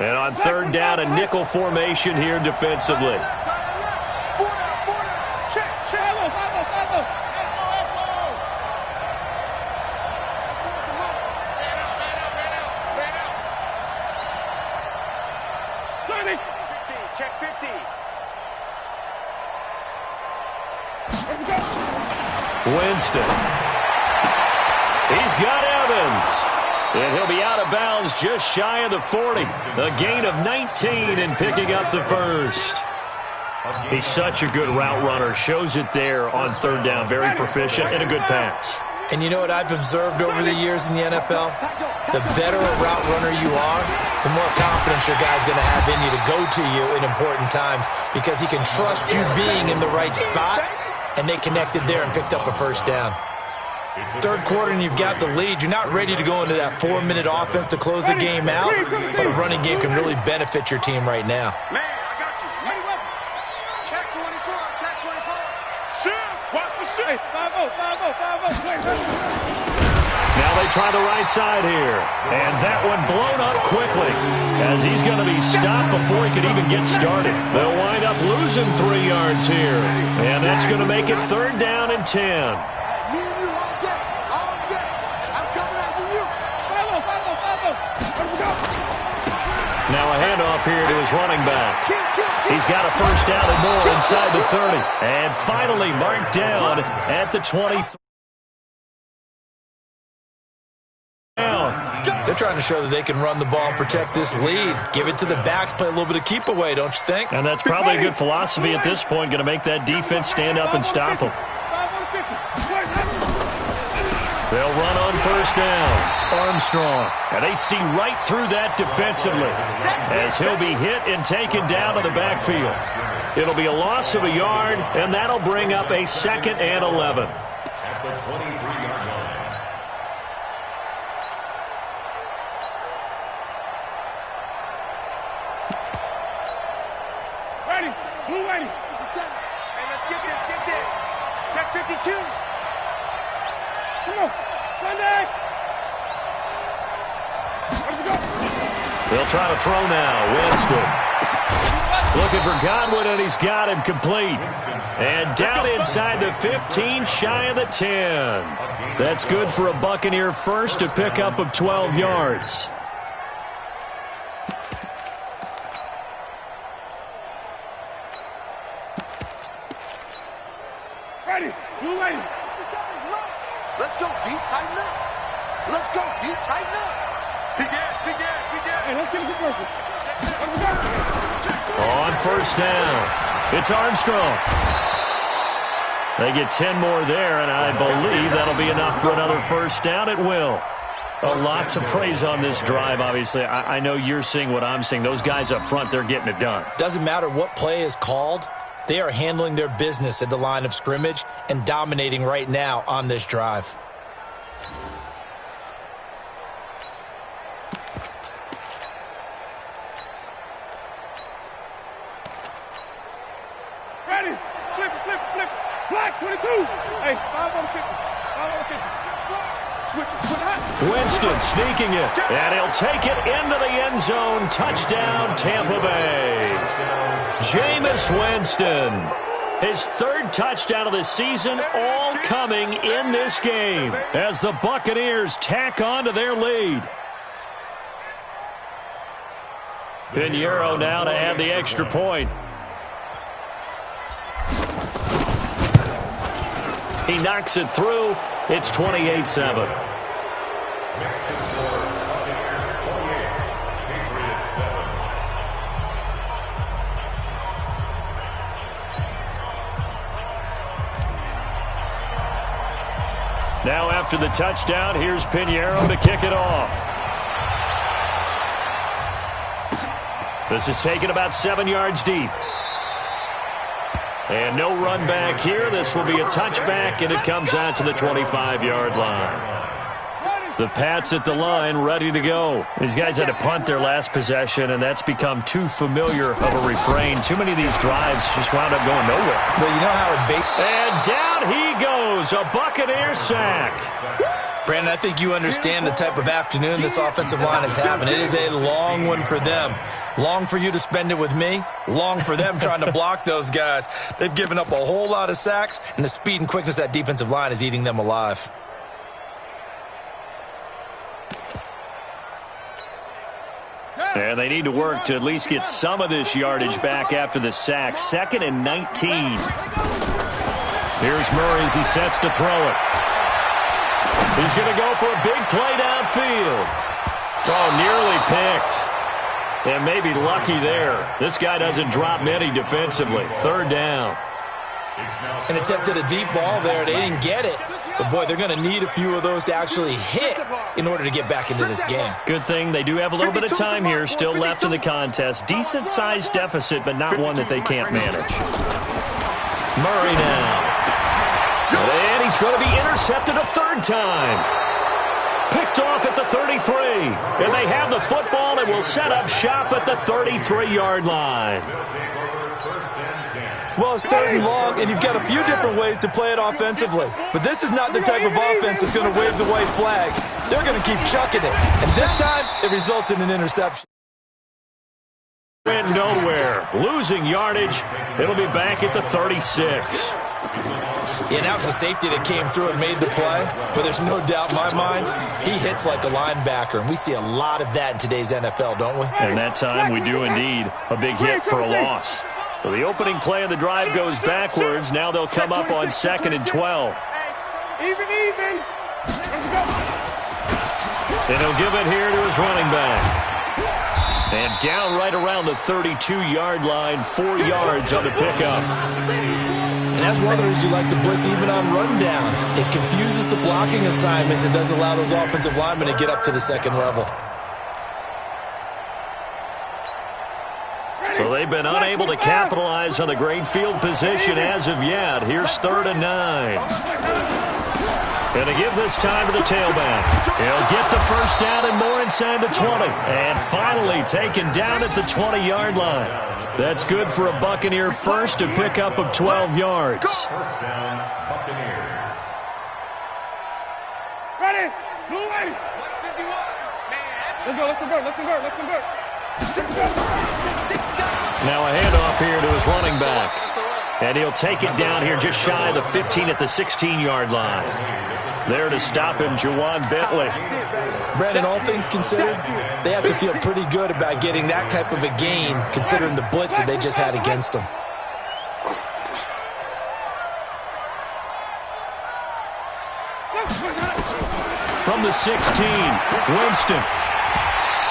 And on third down, a nickel formation here defensively. Check 50. Winston. He's got Evans. And he'll be out of bounds just shy of the 40. A gain of 19 and picking up the first. He's such a good route runner. Shows it there on third down. Very proficient and a good pass. And you know what I've observed over the years in the NFL? The better a route runner you are, the more confidence your guy's going to have in you to go to you in important times because he can trust you being in the right spot, and they connected there and picked up a first down. Third quarter and you've got the lead. You're not ready to go into that 4-minute offense to close the game out, but a running game can really benefit your team right now. Man, I got you. Ready, weapon. Check 24, check 24. Shoot, watch the shoot. 5-0, 5-0, 5-0. Now they try the right side here. And that one blown up quickly as he's going to be stopped before he could even get started. They'll wind up losing 3 yards here. And that's going to make it third down and 10. Me and you all get it. All get it. I'm coming after you. 5-0, 5-0, 5-0. Let's go. Now a handoff here to his running back. He's got a first down and more inside the 30. And finally marked down at the 23. They're trying to show that they can run the ball and protect this lead. Give it to the backs, play a little bit of keep away, don't you think? And that's probably a good philosophy at this point, going to make that defense stand up and stop them. They'll run on first down. Armstrong. And they see right through that defensively as he'll be hit and taken down to the backfield. It'll be a loss of a yard, and that'll bring up a 2nd and 11. At the 23-yard line. Ready. Blue ready. 57. Hey, let's get this. Get this. Check 52. Come on. Sunday. Let's go. They'll try to throw now. Winston. Looking for Godwin, and he's got him complete. And down inside the 15, shy of the 10. That's good for a Buccaneer first, a pickup of 12 yards. Ready. Blue ready. Let's go deep, tighten up. Let's go deep, tighten up. Begin. Hey, let's get it converted. Let's go. On first down, it's Armstrong. They get 10 more there, and I believe that'll be enough for another first down. It will. A lot to praise on this drive, obviously. I know you're seeing what I'm seeing. Those guys up front, they're getting it done. Doesn't matter what play is called. They are handling their business at the line of scrimmage and dominating right now on this drive. Ready. Flip it. Black 22. Hey, 5 on the 50. 5 on the 50. Switch it. Winston sneaking it, and he'll take it into the end zone. Touchdown, Tampa Bay. Jameis Winston, his 3rd touchdown of the season, all coming in this game as the Buccaneers tack on to their lead. Pinheiro now to add the extra point. He knocks it through. It's 28-7. Now after the touchdown, here's Pinheiro to kick it off. This is taken about 7 yards deep. And no run back here. This will be a touchback, and it comes out to the 25-yard line. The Pats at the line, ready to go. These guys had to punt their last possession, and that's become too familiar of a refrain. Too many of these drives just wound up going nowhere. Well, you know how and down he goes, a Buccaneer sack. Brandon, I think you understand the type of afternoon this offensive line is having. It is a long one for them. Long for you to spend it with me. Long for them trying to block those guys. They've given up a whole lot of sacks, and the speed and quickness of that defensive line is eating them alive. And they need to work to at least get some of this yardage back after the sack. 2nd and 19. Here's Murray as he sets to throw it. He's going to go for a big play downfield. Oh, nearly picked. And maybe lucky there. This guy doesn't drop many defensively. 3rd down. And attempted a deep ball there. They didn't get it. But, boy, they're going to need a few of those to actually hit in order to get back into this game. Good thing they do have a little bit of time here still left in the contest. Decent-sized deficit, but not one that they can't manage. Murray now. And he's going to be intercepted a 3rd time. Picked off at the 33. And they have the football and will set up shop at the 33-yard line. Well, it's 3rd and long, and you've got a few different ways to play it offensively. But this is not the type of offense that's going to wave the white flag. They're going to keep chucking it. And this time, it results in an interception. Went nowhere. Losing yardage. It'll be back at the 36. Yeah, that was the safety that came through and made the play. But there's no doubt in my mind, he hits like a linebacker. And we see a lot of that in today's NFL, don't we? And that time we do indeed. A big hit for a loss. So the opening play of the drive goes backwards. Now they'll come up on 2nd and 12. Even. Let's go. And he'll give it here to his running back. And down right around the 32-yard line, 4 yards on the pickup. And that's one of the reasons you like to blitz even on rundowns. It confuses the blocking assignments. It doesn't allow those offensive linemen to get up to the 2nd level. So they've been unable to capitalize on the great field position as of yet. Here's 3rd and 9. Going to give this time to the tailback. He'll get the 1st down and more inside the 20. And finally taken down at the 20-yard line. That's good for a Buccaneer first, a pickup of 12 yards. 1st down, Buccaneers. Ready. Move away. Let's convert. Now a handoff here to his running back. And he'll take it down here just shy of the 15 at the 16-yard line. There to stop him, Juwan Bentley. Brandon, all things considered, they have to feel pretty good about getting that type of a gain, considering the blitz that they just had against them. From the 16, Winston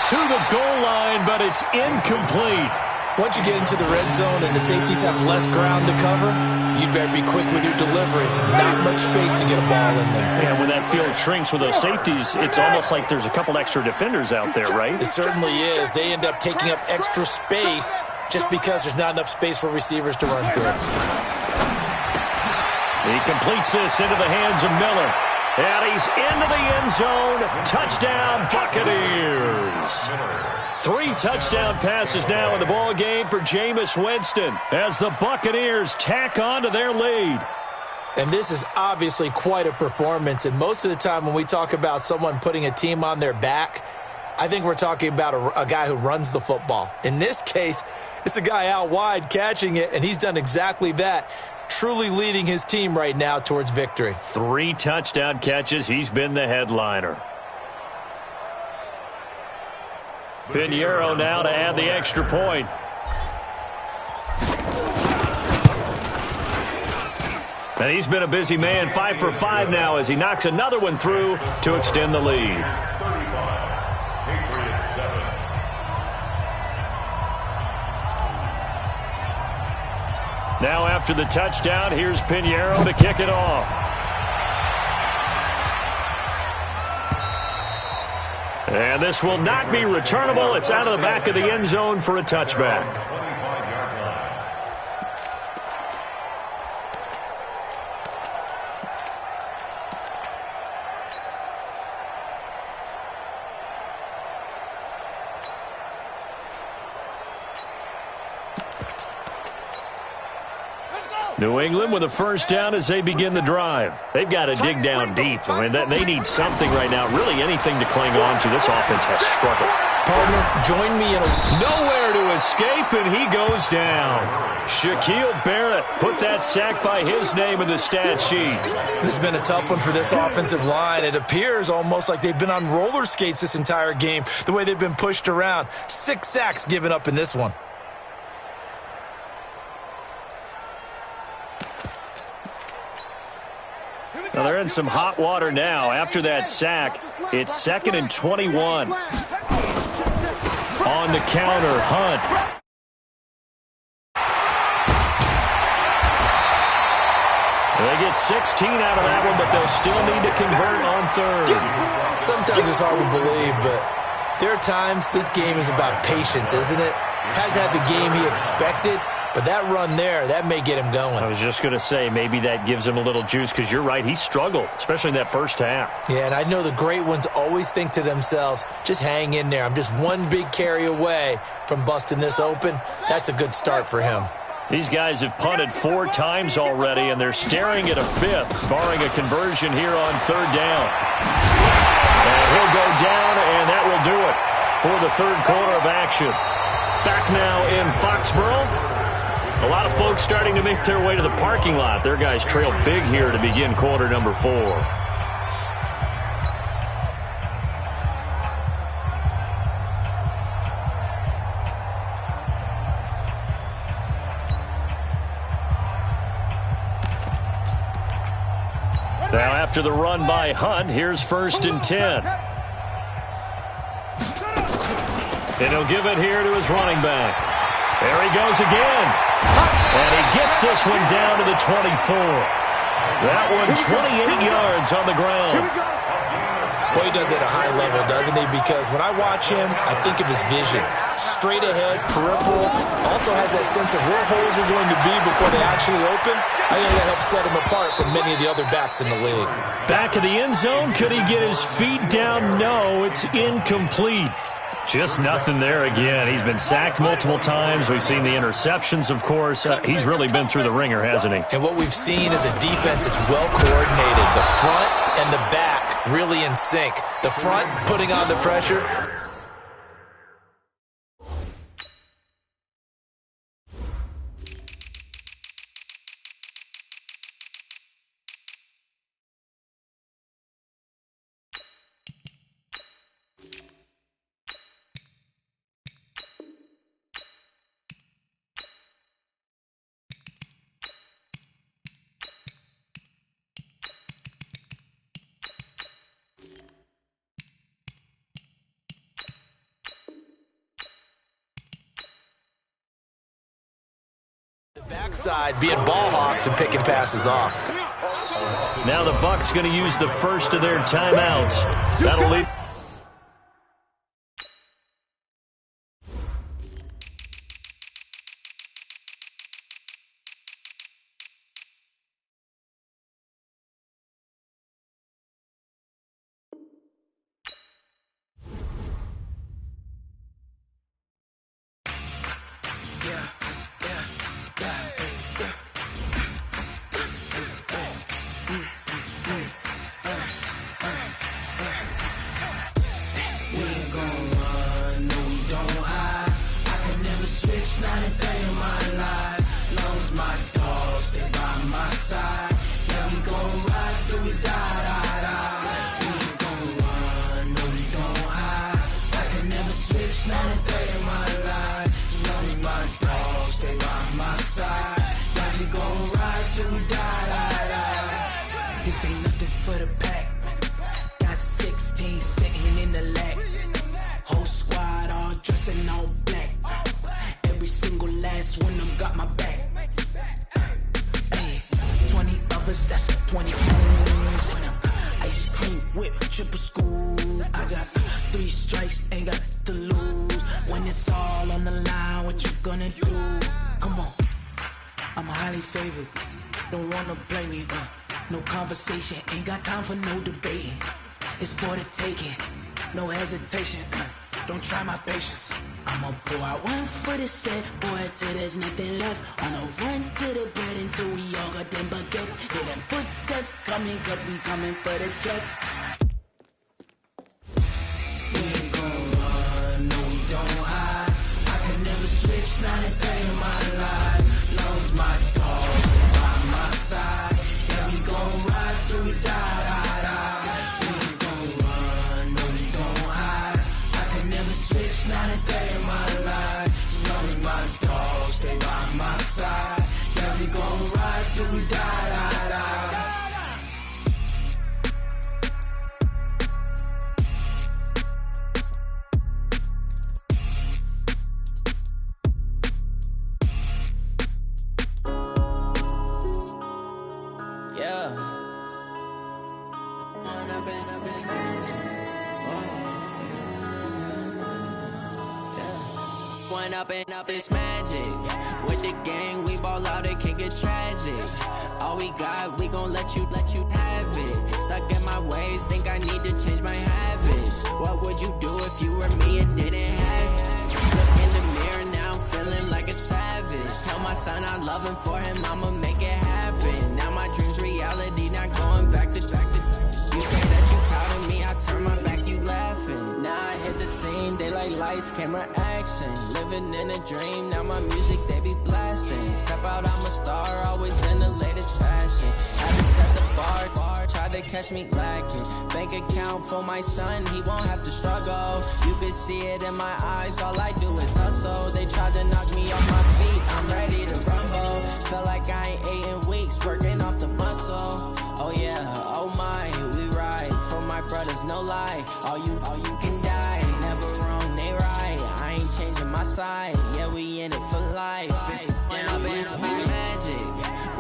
to the goal line, but it's incomplete. Once you get into the red zone and the safeties have less ground to cover, you better be quick with your delivery. Not much space to get a ball in there. Yeah, when that field shrinks with those safeties, it's almost like there's a couple extra defenders out there, right? It certainly is. They end up taking up extra space just because there's not enough space for receivers to run through. He completes this into the hands of Miller. And he's into the end zone. Touchdown, Buccaneers. 3 touchdown passes now in the ball game for Jameis Winston as the Buccaneers tack on to their lead. And this is obviously quite a performance. And most of the time when we talk about someone putting a team on their back, I think we're talking about a guy who runs the football. In this case, it's a guy out wide catching it, and he's done exactly that. Truly leading his team right now towards victory. 3 touchdown catches. He's been the headliner. Pinheiro now to add the extra point. And he's been a busy man, 5 for 5 now as he knocks another one through to extend the lead. Now after the touchdown, here's Pinheiro to kick it off. And this will not be returnable. It's out of the back of the end zone for a touchback. New England with a first down as they begin the drive. They've got to dig down deep. I mean, they need something right now, really anything to cling on to. This offense has struggled. Partner, join me in nowhere to escape, and he goes down. Shaquille Barrett put that sack by his name in the stat sheet. This has been a tough one for this offensive line. It appears almost like they've been on roller skates this entire game, the way they've been pushed around. 6 sacks given up in this one. Well, they're in some hot water now. After that sack, it's 2nd and 21. On the counter, Hunt. They get 16 out of that one, but they'll still need to convert on 3rd. Sometimes it's hard to believe, but there are times this game is about patience, isn't it? Has had the game he expected, but that run there, that may get him going. I was just going to say, maybe that gives him a little juice, because you're right, he struggled, especially in that first half. Yeah, and I know the great ones always think to themselves, just hang in there. I'm just one big carry away from busting this open. That's a good start for him. These guys have punted 4 times already, and they're staring at a 5th, barring a conversion here on 3rd down. And he'll go down, and that will do it for the 3rd quarter of action. Back now in Foxborough. A lot of folks starting to make their way to the parking lot. Their guys trailed big here to begin quarter number 4. Now after the run by Hunt, here's 1st and 10. And he'll give it here to his running back. There he goes again. And he gets this one down to the 24. That one 28 yards on the ground. Boy, he does it at a high level, doesn't he? Because when I watch him, I think of his vision. Straight ahead, peripheral. Also has that sense of where holes are going to be before they actually open. I think that helps set him apart from many of the other backs in the league. Back of the end zone. Could he get his feet down? No, it's incomplete. Just nothing there again. He's been sacked multiple times. We've seen the interceptions, of course. He's really been through the ringer, hasn't he? And what we've seen is a defense that's well coordinated. The front and the back really in sync. The front putting on the pressure. Backside being ball hawks and picking passes off. Now the Bucs going to use the first of their timeouts. That'll leave. ain't got to lose. When it's all on the line, what you gonna do? Come on, I'm highly favored. Don't wanna blame me, no conversation, ain't got time for no debating. It's for the taking, no hesitation, don't try my patience. I'ma pour out one for the set, boy, till there's nothing left. On a run to the bread until we all got them baguettes. Hear them footsteps coming, cause we coming for the check. We ain't gon' run, no we don't hide. I could never switch, not a day in my life. Long as my dogs by my side. Yeah, we gon' ride till we die, die, die. We ain't gon' run, no we don't hide. I could never switch, not a day in my life. As long as my dogs stay by my side. Yeah, we gon' ride till we die, die, die. Up it's magic. With the gang, we ball out, it can get tragic. All we got, we gon' let you have it. Stuck in my ways, think I need to change my habits. What would you do if you were me and didn't have it? Look in the mirror now, I'm feeling like a savage. Tell my son I love him, for him I'ma make it happen. Now my dream's reality, not going back to. You say that you proud of me, I turn my back, you laughing. Now I hit the scene, they like lights, camera, action. Living in a dream, now my music, they be blasting. Step out, I'm a star, always in the latest fashion. Had to set the bar, tried to catch me lacking. Bank account for my son, he won't have to struggle. You can see it in my eyes, all I do is hustle. They tried to knock me off my feet, I'm ready to rumble. Feel like I ain't ate in weeks, working off the muscle. Oh yeah, oh my, we ride for my brothers, no lie. All you can die, never wrong, they right. I ain't changing my side, yeah, we in it for life. When up it's magic.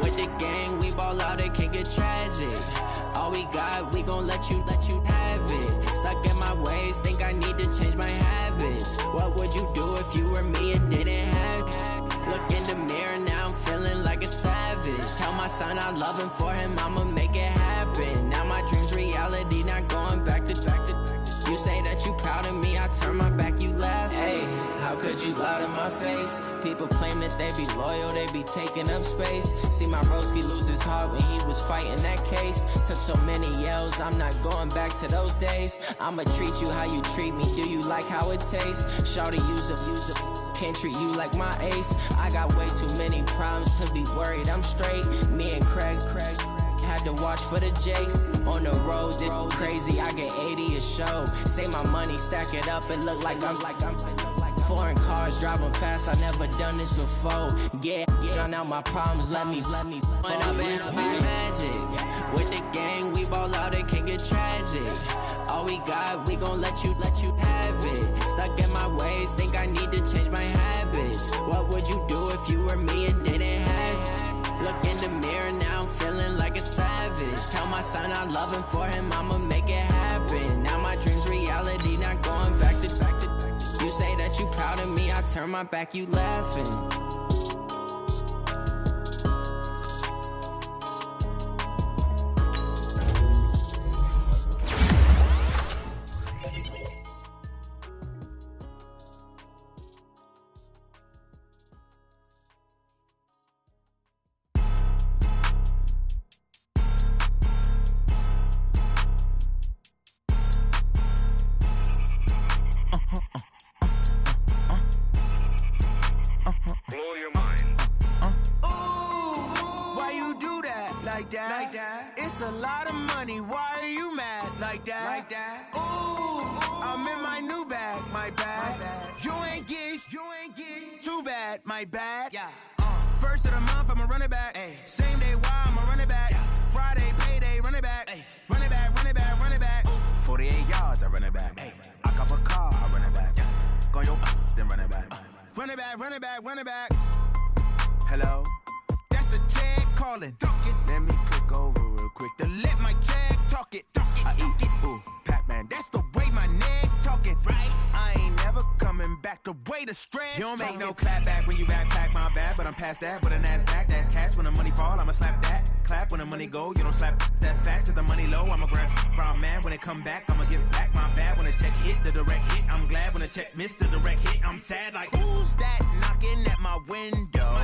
With the gang, we ball out, it can get tragic. All we got, we gon' let you have it. Stuck in my ways, think I need to change my habits. What would you do if you were me and didn't have it? Look in the mirror, now I'm feeling like a savage. Tell my son I love him, for him I'ma make it happen. Now my dream's reality, not going back to. You say that you proud of me, I turn my back, you laugh. Hey, how could you lie to my face? People claim that they be loyal, they be taking up space. See my broski lose his heart when he was fighting that case. Took so many yells, I'm not going back to those days. I'ma treat you how you treat me, do you like how it tastes? Shawty, use a can't treat you like my ace. I got way too many problems to be worried, I'm straight. Me and Craig had to watch for the Jakes. On the road, this crazy, I get 80 a show. Say my money, stack it up, it look like I'm foreign cars, driving fast, I never done this before. Yeah, drown out my problems, let me. When up it's magic. With the gang, we ball out, it can get tragic. All we got, we gon' let you have it. Stuck in my ways, think I need to change my habits. What would you do if you were me and didn't have it? Look in the mirror, now I'm feeling like a savage. Tell my son I love him, for him I'ma make it happen. Now my dream's reality, not going back to. You say that you proud of me, I turn my back, you laughing. It's a lot of money, why are you mad like that? Ooh, I'm in my new bag, my bad. You ain't getting too bad, my bad. Yeah. First of the month, I'ma run it back. Ay. Same day, why I'ma run it back. Yeah. Friday, payday, run it back. Ay. Run it back, run it back, run it back. 48 yards, I run it back. Ay. I cop a car, I run it back. Yeah. Go yo, then run it back. Run it back, run it back, run it back. Hello? That's the check calling. Let me click over real quick to let my check talk it. I eat it, ooh, Pac-Man. That's the way my neck talking. Right? I ain't back the way the stress. You don't make no clap back when you backpack, my bad, but I'm past that. With a NASDAQ, that's cash. When the money fall, I'ma slap that. Clap when the money go, you don't slap. That's fast. If the money low, I'ma grab brown man. When it come back, I'ma give back my bad. When the check hit, the direct hit, I'm glad. When the check missed the direct hit, I'm sad. Like, who's that knocking at my window?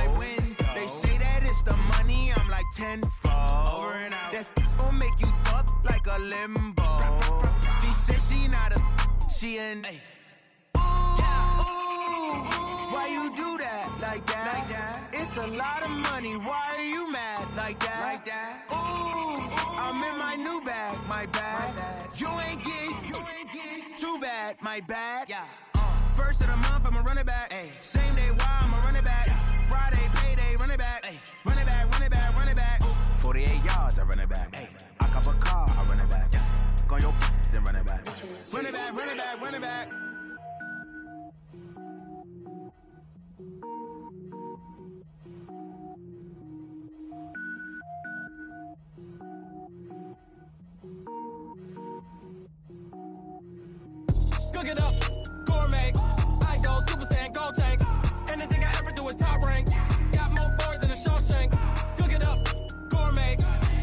They say that it's the money, I'm like tenfold. Over and out. That's gon' make you up like a limbo. She said she not a, she an. Why you do that like that? It's a lot of money. Why are you mad like that? Ooh, I'm in my new bag, my bad. You ain't getting too bad, my bad. Yeah. First of the month, I'ma run it back. Ay. Same day, why I'ma run it back. Friday, payday, run it back. Ay. Run it back, run it back, run it back. 48 yards, I run it back. Ay. I cop a car, I run it back. Go on your then run it back. Run it back, run it back, run it back. Cook it up, gourmet. I go Super Saiyan, gold tank. Anything I ever do is top rank. Got more boys than a Shawshank. Cook it up, gourmet.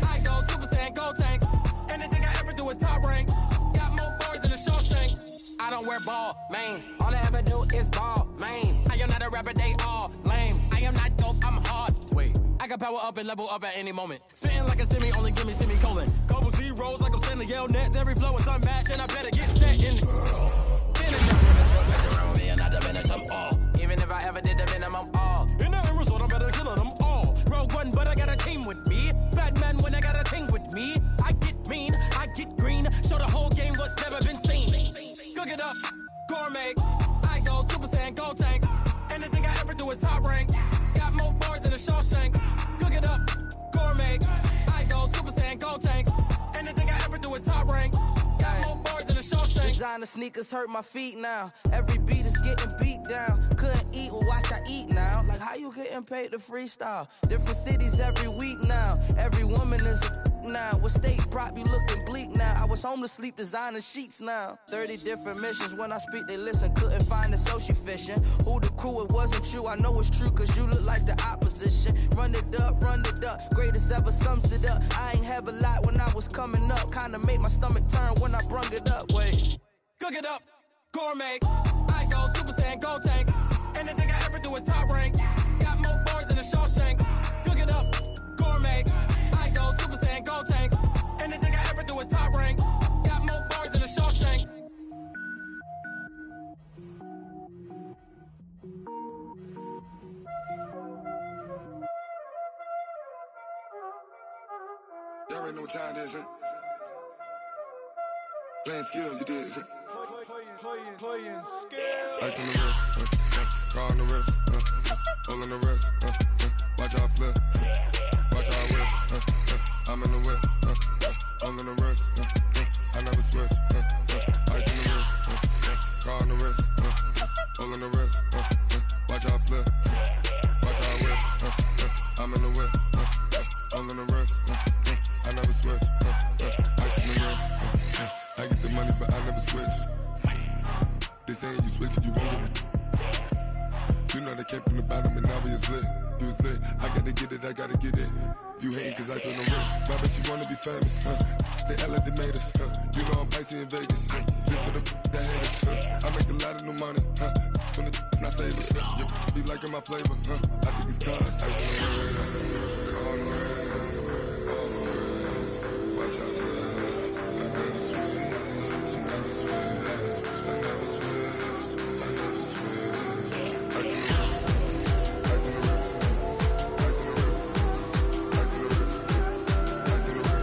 I go Super Saiyan, gold tank. Anything I ever do is top rank. Got more boys than a Shawshank. I don't wear ball mains. All I ever do is ball main. I am not a rapper, they all lame. I am not dope, I'm hard. Wait, I can power up and level up at any moment. Spitting like a semi, only give me semicolon. Couple zeros like I'm sending yell nets. Every flow is unmatched, and I better get set in. Even if I ever did the minimum all. In the end result, I better kill them all. Rogue One, but I got a team with me. Batman when I got a thing with me. I get mean, I get green. Show the whole game what's never been seen. Cook it up, gourmet. I go Super Saiyan, gold tank. Anything I ever do is top rank. Got more bars than a Shawshank. Cook it up, gourmet. I go Super Saiyan, gold tank. Anything I ever do is top rank. Got more bars than a Shawshank. Designer sneakers hurt my feet now. Every beat is getting beat down. Couldn't eat, well watch I eat now. Like how you getting paid to freestyle? Different cities every week now. Every woman is a now. With state prop, you looking bleak now. I was home to sleep, designer sheets now. 30 different missions. When I speak, they listen. Couldn't find it, so she fishing. Who the crew? It wasn't you. I know it's true, cause you look like the opposition. Run it up, run it up. Greatest ever sums it up. I ain't have a lot when I was coming up. Kinda made my stomach turn when I brung it up. Wait. Cook it up, gourmet. I go Super Saiyan, gold tank. Anything I ever do is top rank. Got more bars than a Shawshank. Cook it up, gourmet. I go Super Saiyan, gold tank. Anything I ever do is top rank. Got more bars than a Shawshank. Y'all already know what time it is, huh? Playing skills, you did. Playing skills. Ice on the wrist, car on the wrist, hole in the wrist, watch how I flip, watch how I whip, I'm in the whip, hole in the wrist, I never switch, ice on the wrist, car on the wrist, hole in the wrist, watch how I flip, watch how I whip, I'm in the whip, hole in the wrist, I never switch, ice on the wrist, I get the money but I never switch. They saying you switch it, you won't get it. You know they came from the bottom and now we is lit. You was lit, I gotta get it, I gotta get it. You hating cause I on the wrist. My bitch, you wanna be famous, They Ella, they made us, You know I'm icy in Vegas, This for the that haters, I make a lot of new money, When the not savers, You be liking my flavor, I think it's cause ice on the wrist, on the wrist, on the wrist. Watch out, flash, I never switch, I never switch. I never switch, I never switch. Ice in the wrist, ice in the wrist, ice in the wrist, ice in the wrist, ice in the wrist,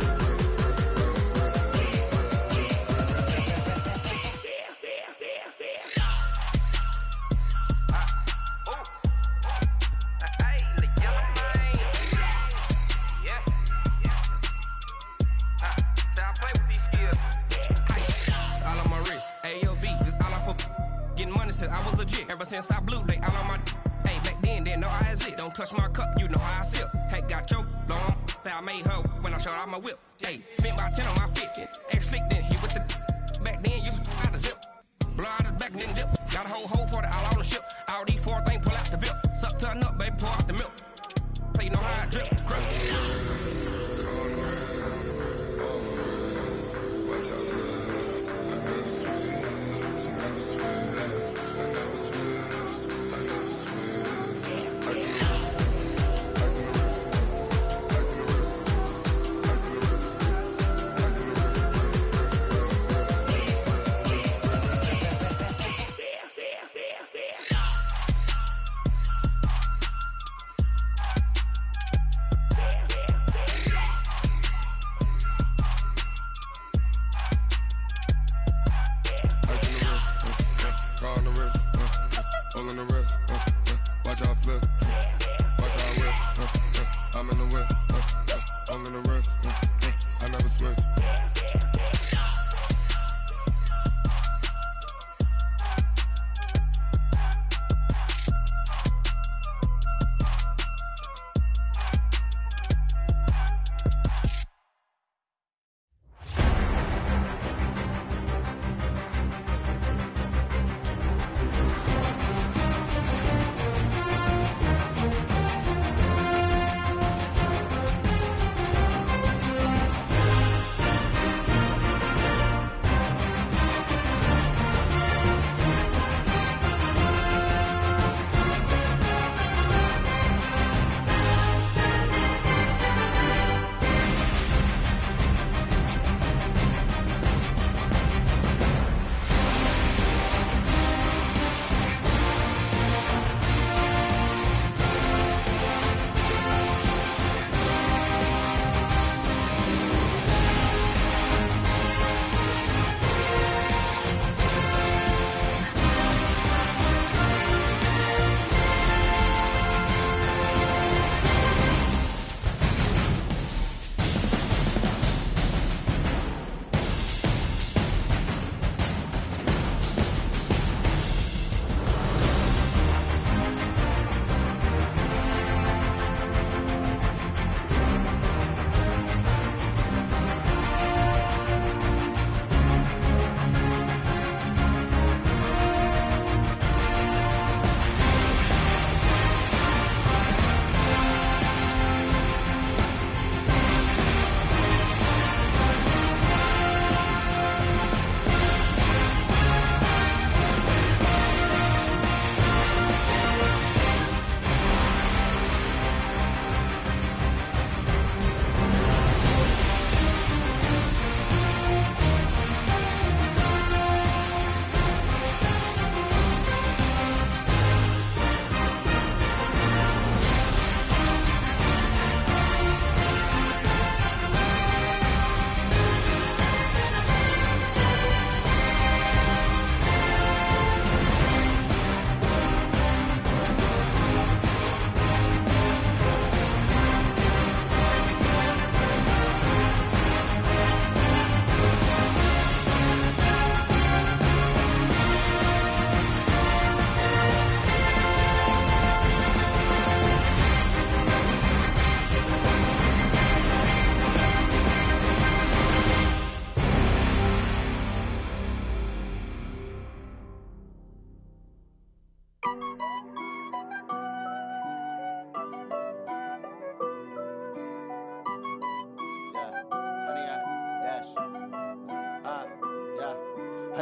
I was legit ever since I blew they all on my hey back then didn't know I exist. Don't touch my cup, you know how I sip. Hey, got your long I made her when I showed out my whip. Hey, spent about 10 on my fit. Ex slick then hit with the back then used to out the zip. Blow out his back and then dip. Got a whole party all on the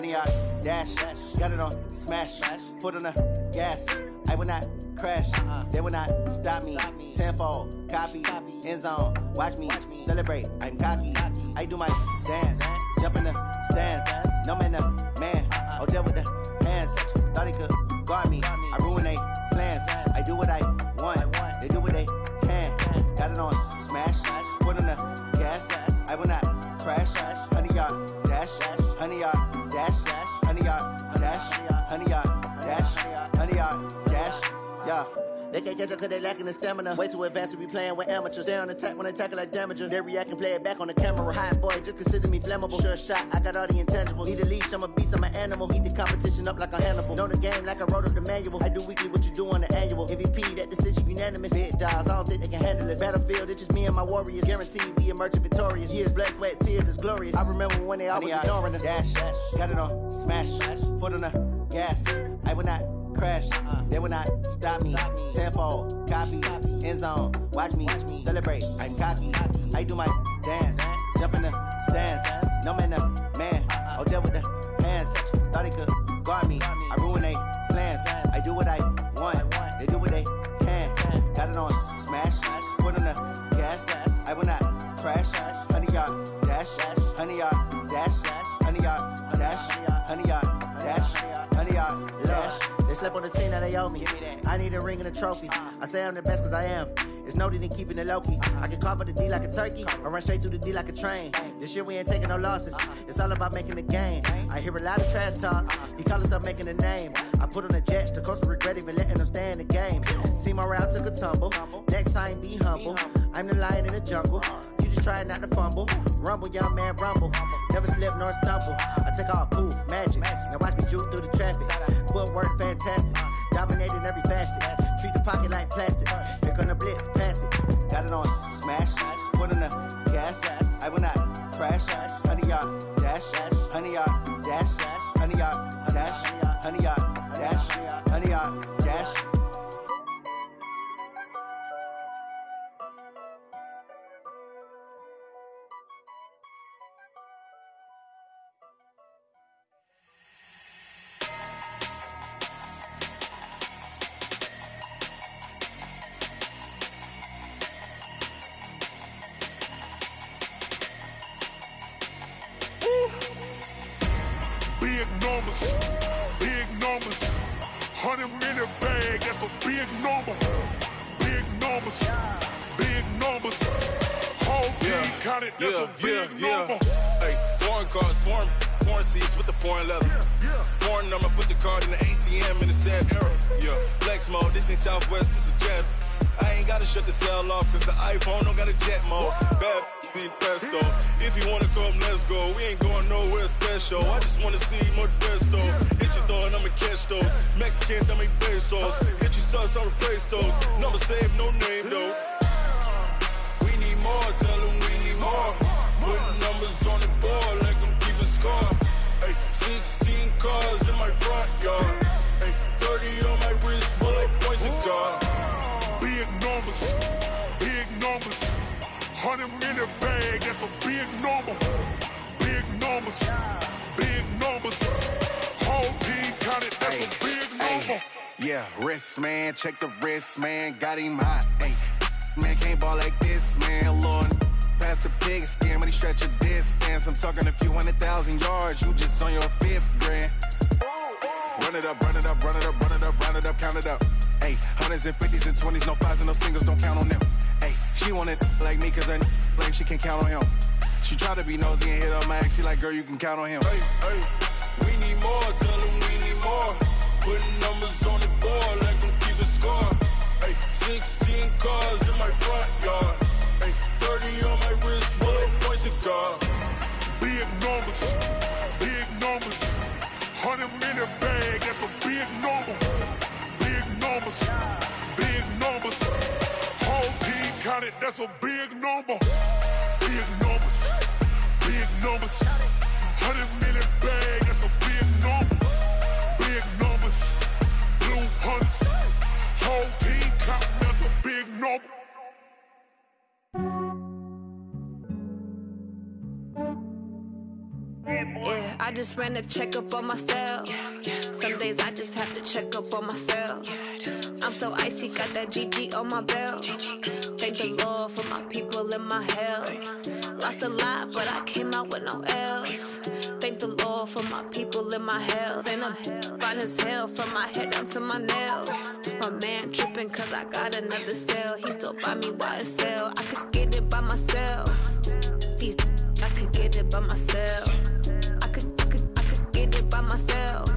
100-yard dash. Got it on smash. Foot on the gas. I will not crash. They will not stop me. Tenfold, copy, end zone. Watch me celebrate. I'm cocky. I do my dance. Jump in the stands. No man, man. Oh, deal with the hands. Thought he could guard me. I ruin they plans. I do what I want. They do what they can. Got it on smash. Foot on the gas. I will not crash. 100-yard dash. 100-yard dash. 100-yard dash. 100-yard dash. 100-yard dash. Yeah. They can't catch up cause they lacking the stamina. Way too advanced to be playing with amateurs. Stay on attack when they tackle like damager. They react and play it back on the camera. Hot boy, just consider me flammable. Sure shot, I got all the intangibles. Need a leash, I'm a beast, I'm an animal. Eat the competition up like a Hannibal. Know the game like I wrote up the manual. I do weekly what you do on the annual. MVP, that decision unanimous. Big dogs, I don't think they can handle it. Battlefield, it's just me and my warriors. Guaranteed we emerge victorious. Years, blood, sweat, tears, is glorious. I remember when they always ignoring us. Dash, got it on smash. Foot on the gas. I will not crash. They will not stop me. Tenfold, copy, end zone. Watch me celebrate. I'm cocky. I do my dance. Jump in the stands. No man, man. Oh, deal with the hands. Thought he could guard me. I ruin they plans. I do what I want. They do what they can. Got it on smash. Foot on the gas. I will not crash. 100-yard dash. 100-yard dash. 100-yard dash. 100-yard dash. 100-yard dash. They slept on the team that they owe me. I need a ring and a trophy. I say I'm the best cause I am. It's noted in keeping it low-key. I can carve up the D like a turkey or run straight through the D like a train. This year we ain't taking no losses. It's all about making the game. I hear a lot of trash talk. He call himself making a name. I put on the Jets. The coach will regret even letting them stay in the game. Team morale took a tumble. Next time be humble. I'm the lion in the jungle. You just try not to fumble. Rumble, young man, rumble. Never slip nor stumble. I take off, poof, magic. Now watch me juke through the traffic. Footwork fantastic. Dominating every facet. Treat the pocket like plastic. Here come the blitz, pass it. Got it on smash. Foot on the gas. I will not crash. 100-yard dash. 100-yard dash. 100-yard dash. 100-yard dash. 100-yard dash. Big numbers, 100-minute bag, that's a big number. Big numbers, whole team counted, that's a big number. Hey, foreign cars, foreign seats with the foreign leather. Foreign number, put the card in the ATM in the sad era. Yeah, flex mode, this ain't Southwest, this is jet. I ain't gotta shut the cell off, cause the iPhone don't got a jet mode. Bad pesto. If you wanna come, let's go. We ain't going nowhere special. I just wanna see more Modesto. Hit your thought, I'ma catch those. Mexican, dame pesos. Hit your sus, I'll replace those. Number saved, no name though. We need more, tell them we need more. Putting numbers on the board, like them keep a score. Hey, 16 cars in my front yard. Hey, 30 on my wrist, bullet points of God. Big numbers, 100-minute bag, that's a big number. Big numbers, whole team counted, that's a big number. Yeah, wrist man, check the wrist man, got him hot. Ay, man can't ball like this, man. Lord, past the pig skin when he stretch a distance. I'm talking a few 100,000 yards, you just on your 5th grand. Run it up, count it up. Ay, hundreds and 50s and 20s, no 5s and no singles, don't count on them. Ay, she want it like me, cause her blame, she can't count on him. She try to be nosy and hit up my ex, she like, girl, you can count on him. Hey, we need more, tell them we need more. Putting numbers on the board, like them keep a score. Hey, 16 cars in my front yard. Hey, 30 on my wrist, bullet points of God. Big numbers, 100-minute bag, that's a big number. Big numbers, whole team counted, that's a big number. Big numbers, 100-minute bag, that's a big number. Big numbers, blue hunts, whole team counting, that's a big number. Yeah, I I just ran a checkup on myself. Some days I just have to check up on myself. I'm so icy, got that GG on my belt. Thank the Lord for my people in my health. Lost a lot, but I came out with no L's. Thank the Lord for my people in my health. And I'm fine as hell from my head down to my nails. My man tripping cause I got another cell. He still buy me YSL. I could get it by myself. These I could get it by myself. I could get it by myself.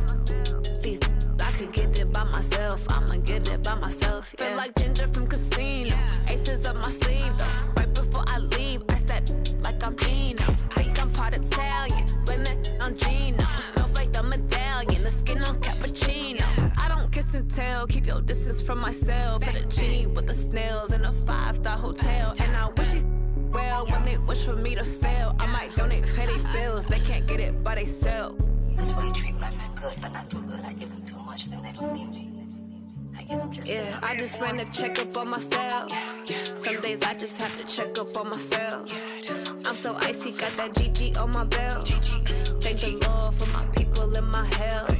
These I could get it by myself. I'ma get it by myself. Yeah. Feel like Ginger from Casino. Aces up my sleeve though. Right before I leave, I step like I'm Dino. Think I'm part Italian. Blame it on Gino. Smells like the medallion. The skin on cappuccino. I don't kiss and tell. Keep your distance from myself. Fettuccine with the snails in a 5-star hotel. And I wish he's well when they wish for me to fail. I might donate petty bills. They can't get it by themselves. That's why you treat my men good, but not too good. I give them too much, then they don't need me. I give them just yeah, I just ran a checkup on myself. Some days I just have to check up on myself. I'm so icy, got that GG on my belt. Thank the Lord for my people in my health.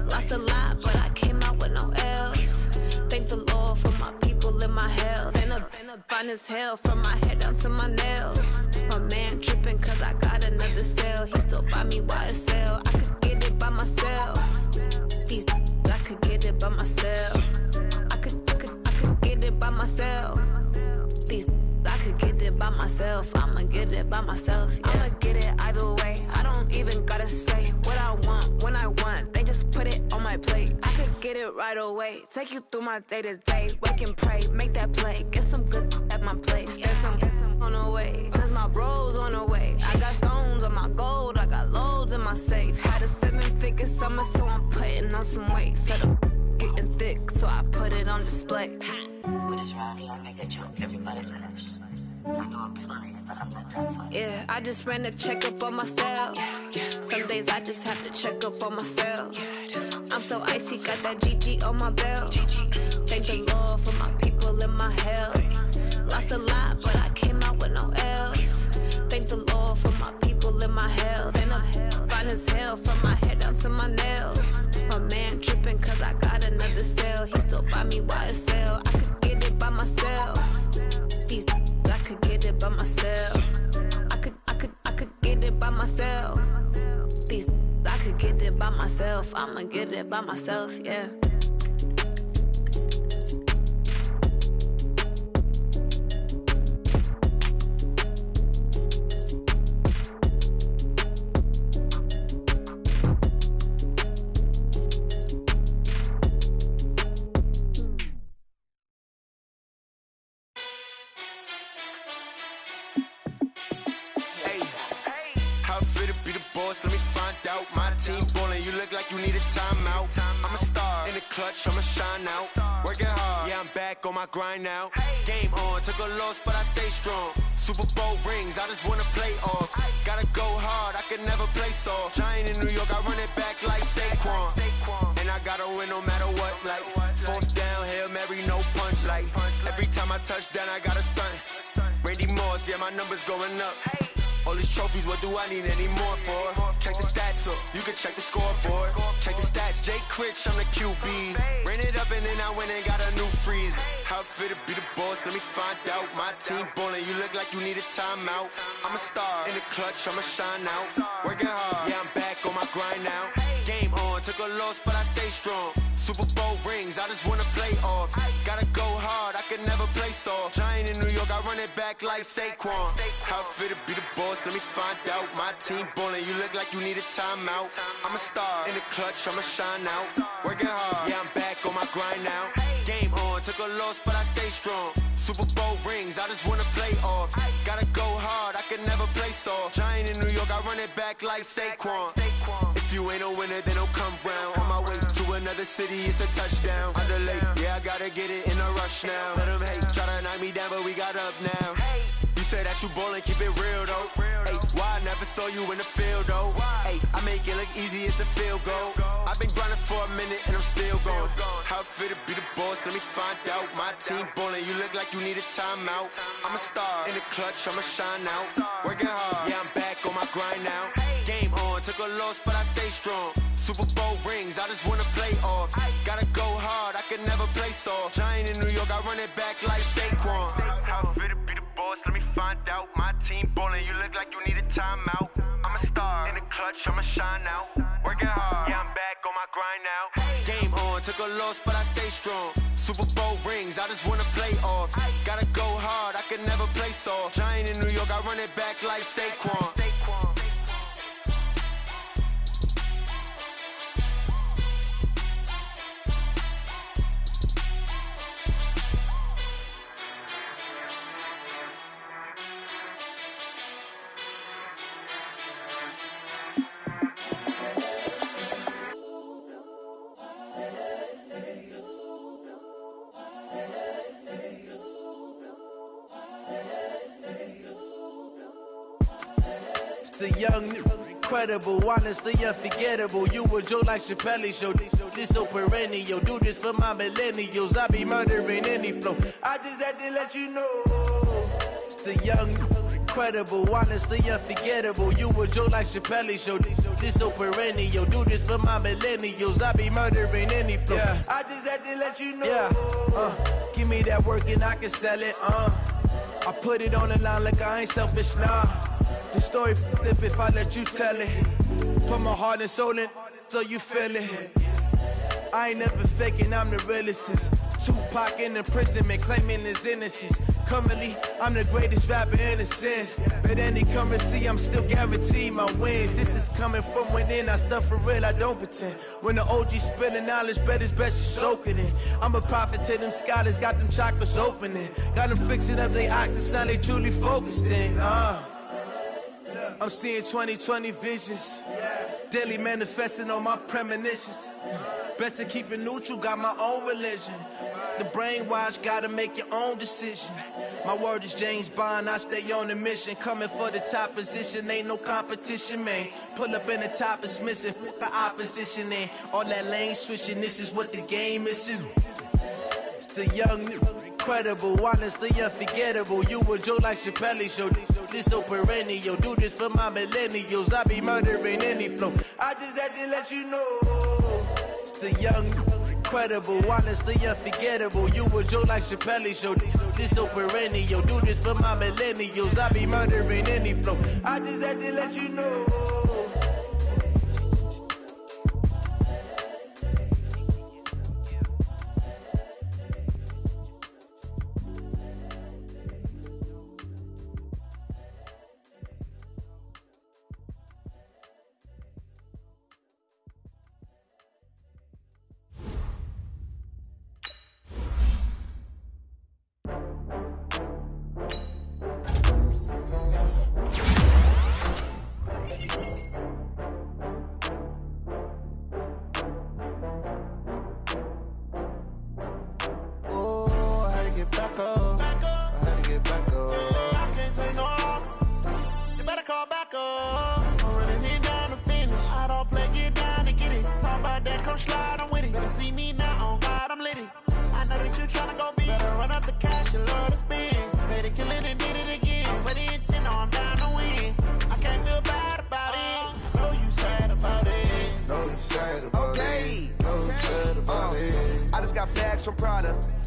Lost a lot, but I came out with no L's. Thank the Lord for my people in my health. And I'm fine as hell from my head down to my nails. My man tripping cause I got another cell. He still buy me YSL. I could get it by myself. These I could get it by myself. I could get it by myself. These I could get it by myself. I'ma get it by myself. Yeah. I'ma get it either way. I don't even gotta say what I want when I want. They just put it on my plate. I could get it right away. Take you through my day to day. Wake and pray, make that play. Get some good at my place. There's some on the way. Cause my bro's on the way. I got stones on my gold. I got loads in my safe. Had a 7-figure summer, so I'm putting on some weight. Set up getting thick, so I put it on display. With this round, I make a joke, everybody laughs. I know I'm funny, but I'm not that funny. Yeah, I just ran a checkup on myself. Some days I just have to check up on myself. I'm so icy, got that GG on my belt. Thank the Lord for my people in my health. Lost a lot, but I came out with no L's. Thank the Lord for my people in my health. And I'm fine as hell from my head down to my nails. My man tripping cause I got another cell. He still buy me YSL. I could get it by myself. These I could get it by myself. I could get it by myself. These I could get it by myself. I'ma get it by myself, yeah. Let me find out. My team ballin', you look like you need a timeout. I'm a star in the clutch, I'ma shine out. Working hard, yeah, I'm back on my grind now. Game on, took a loss, but I stay strong. Super Bowl rings, I just wanna play off. Gotta go hard, I can never play soft. Giant in New York, I run it back like Saquon. And I gotta win no matter what, like fourth down, Hail Mary, no punch. Like every time I touch down, I gotta stunt. Randy Moss, yeah, my numbers going up. All these trophies, what do I need any more for? Check the stats up, you can check the scoreboard. Check the stats, Jay Critch, I'm the QB. Ran it up and then I went and got a new freeze. How it feel to be the boss, let me find out. My team ballin', you look like you need a timeout. I'm a star in the clutch, I'ma shine out. Working hard, yeah, I'm back on my grind now. Game on, took a loss, but I stay strong. Super Bowl rings, I just wanna play off. Gotta go hard, I can never play soft. Giant in New York, I run it back like Saquon. How it feel to be the boss, let me find out. My team ballin', you look like you need a timeout. I'm a star in the clutch, I'ma shine out. Working hard, yeah, I'm back on my grind now. Game on, took a loss, but I stay strong. Super Bowl rings, I just wanna play off. Gotta go hard, I can never play soft. Giant in New York, I run it back like Saquon. If you ain't a winner, then don't come round. On my way to another city, it's a touchdown. Underlay, yeah, I gotta get it in a rush now. Let them hate, try to knock me down, but we got up now. You said that you ballin', keep it real though. Ay, why I never saw you in the field though? Ay, I make it look easy, it's a field goal. I've been grinding for a minute and I'm still going. How How it feel to be the boss, let me find out. My team ballin', you look like you need a timeout. I'm a star, in the clutch, I'ma shine out. Working hard, yeah, I'm back on my grind now. Game on, took a loss, but I stay strong. Super Bowl rings, I just wanna play off. Gotta go hard, I can never play soft. Giant in New York, I run it back like Saquon. How it feel to be the boss, let me find out. My team ballin', you look like you need a timeout. I'm a star, in the clutch, I'ma shine out. Working hard, yeah, I'm back on my grind now. Game on, took a loss, but I stay strong. Super Bowl rings, I just wanna play off. Gotta go hard, I can never play soft. Giant in New York, I run it back like Saquon. The young, incredible, honestly unforgettable. You a joke like Chappelle show. This so perennial. Do this for my millennials. I be murdering any flow. I just had to let you know. It's the young, incredible, honestly unforgettable. You a joke like Chappelle show. This so perennial. Do this for my millennials. I be murdering any flow. Yeah. I just had to let you know. Yeah. Give me that work and I can sell it. I put it on the line like I ain't selfish, nah. The story flip if I let you tell it. Put my heart and soul in so you feel it. I ain't never faking, I'm the realest since Tupac in imprisonment, claiming his innocence. Currently, I'm the greatest rapper in a sense. But any currency, I'm still guaranteed my wins. This is coming from within, I stuff for real, I don't pretend. When the OG spilling knowledge, bet it's best you soak it in. I'm a prophet to them scholars, got them chakras opening. Got them fixing up their octaves, now they truly focused in. I'm seeing 2020 visions. Daily manifesting on my premonitions. Best to keep it neutral, got my own religion. The brainwash, gotta make your own decision. My word is James Bond, I stay on the mission. Coming for the top position, ain't no competition, man. Pull up in the top is missing, the opposition ain't. All that lane switching, this is what the game is. It's the young, incredible, honestly unforgettable. You a joke like Chappelle show. This so perennial. Do this for my millennials. I be murdering any flow. I just had to let you know. It's the young, incredible, honestly unforgettable. You a joke like Chappelle show. This so perennial. Do this for my millennials. I be murdering any flow. I just had to let you know. I just got bags from Prada.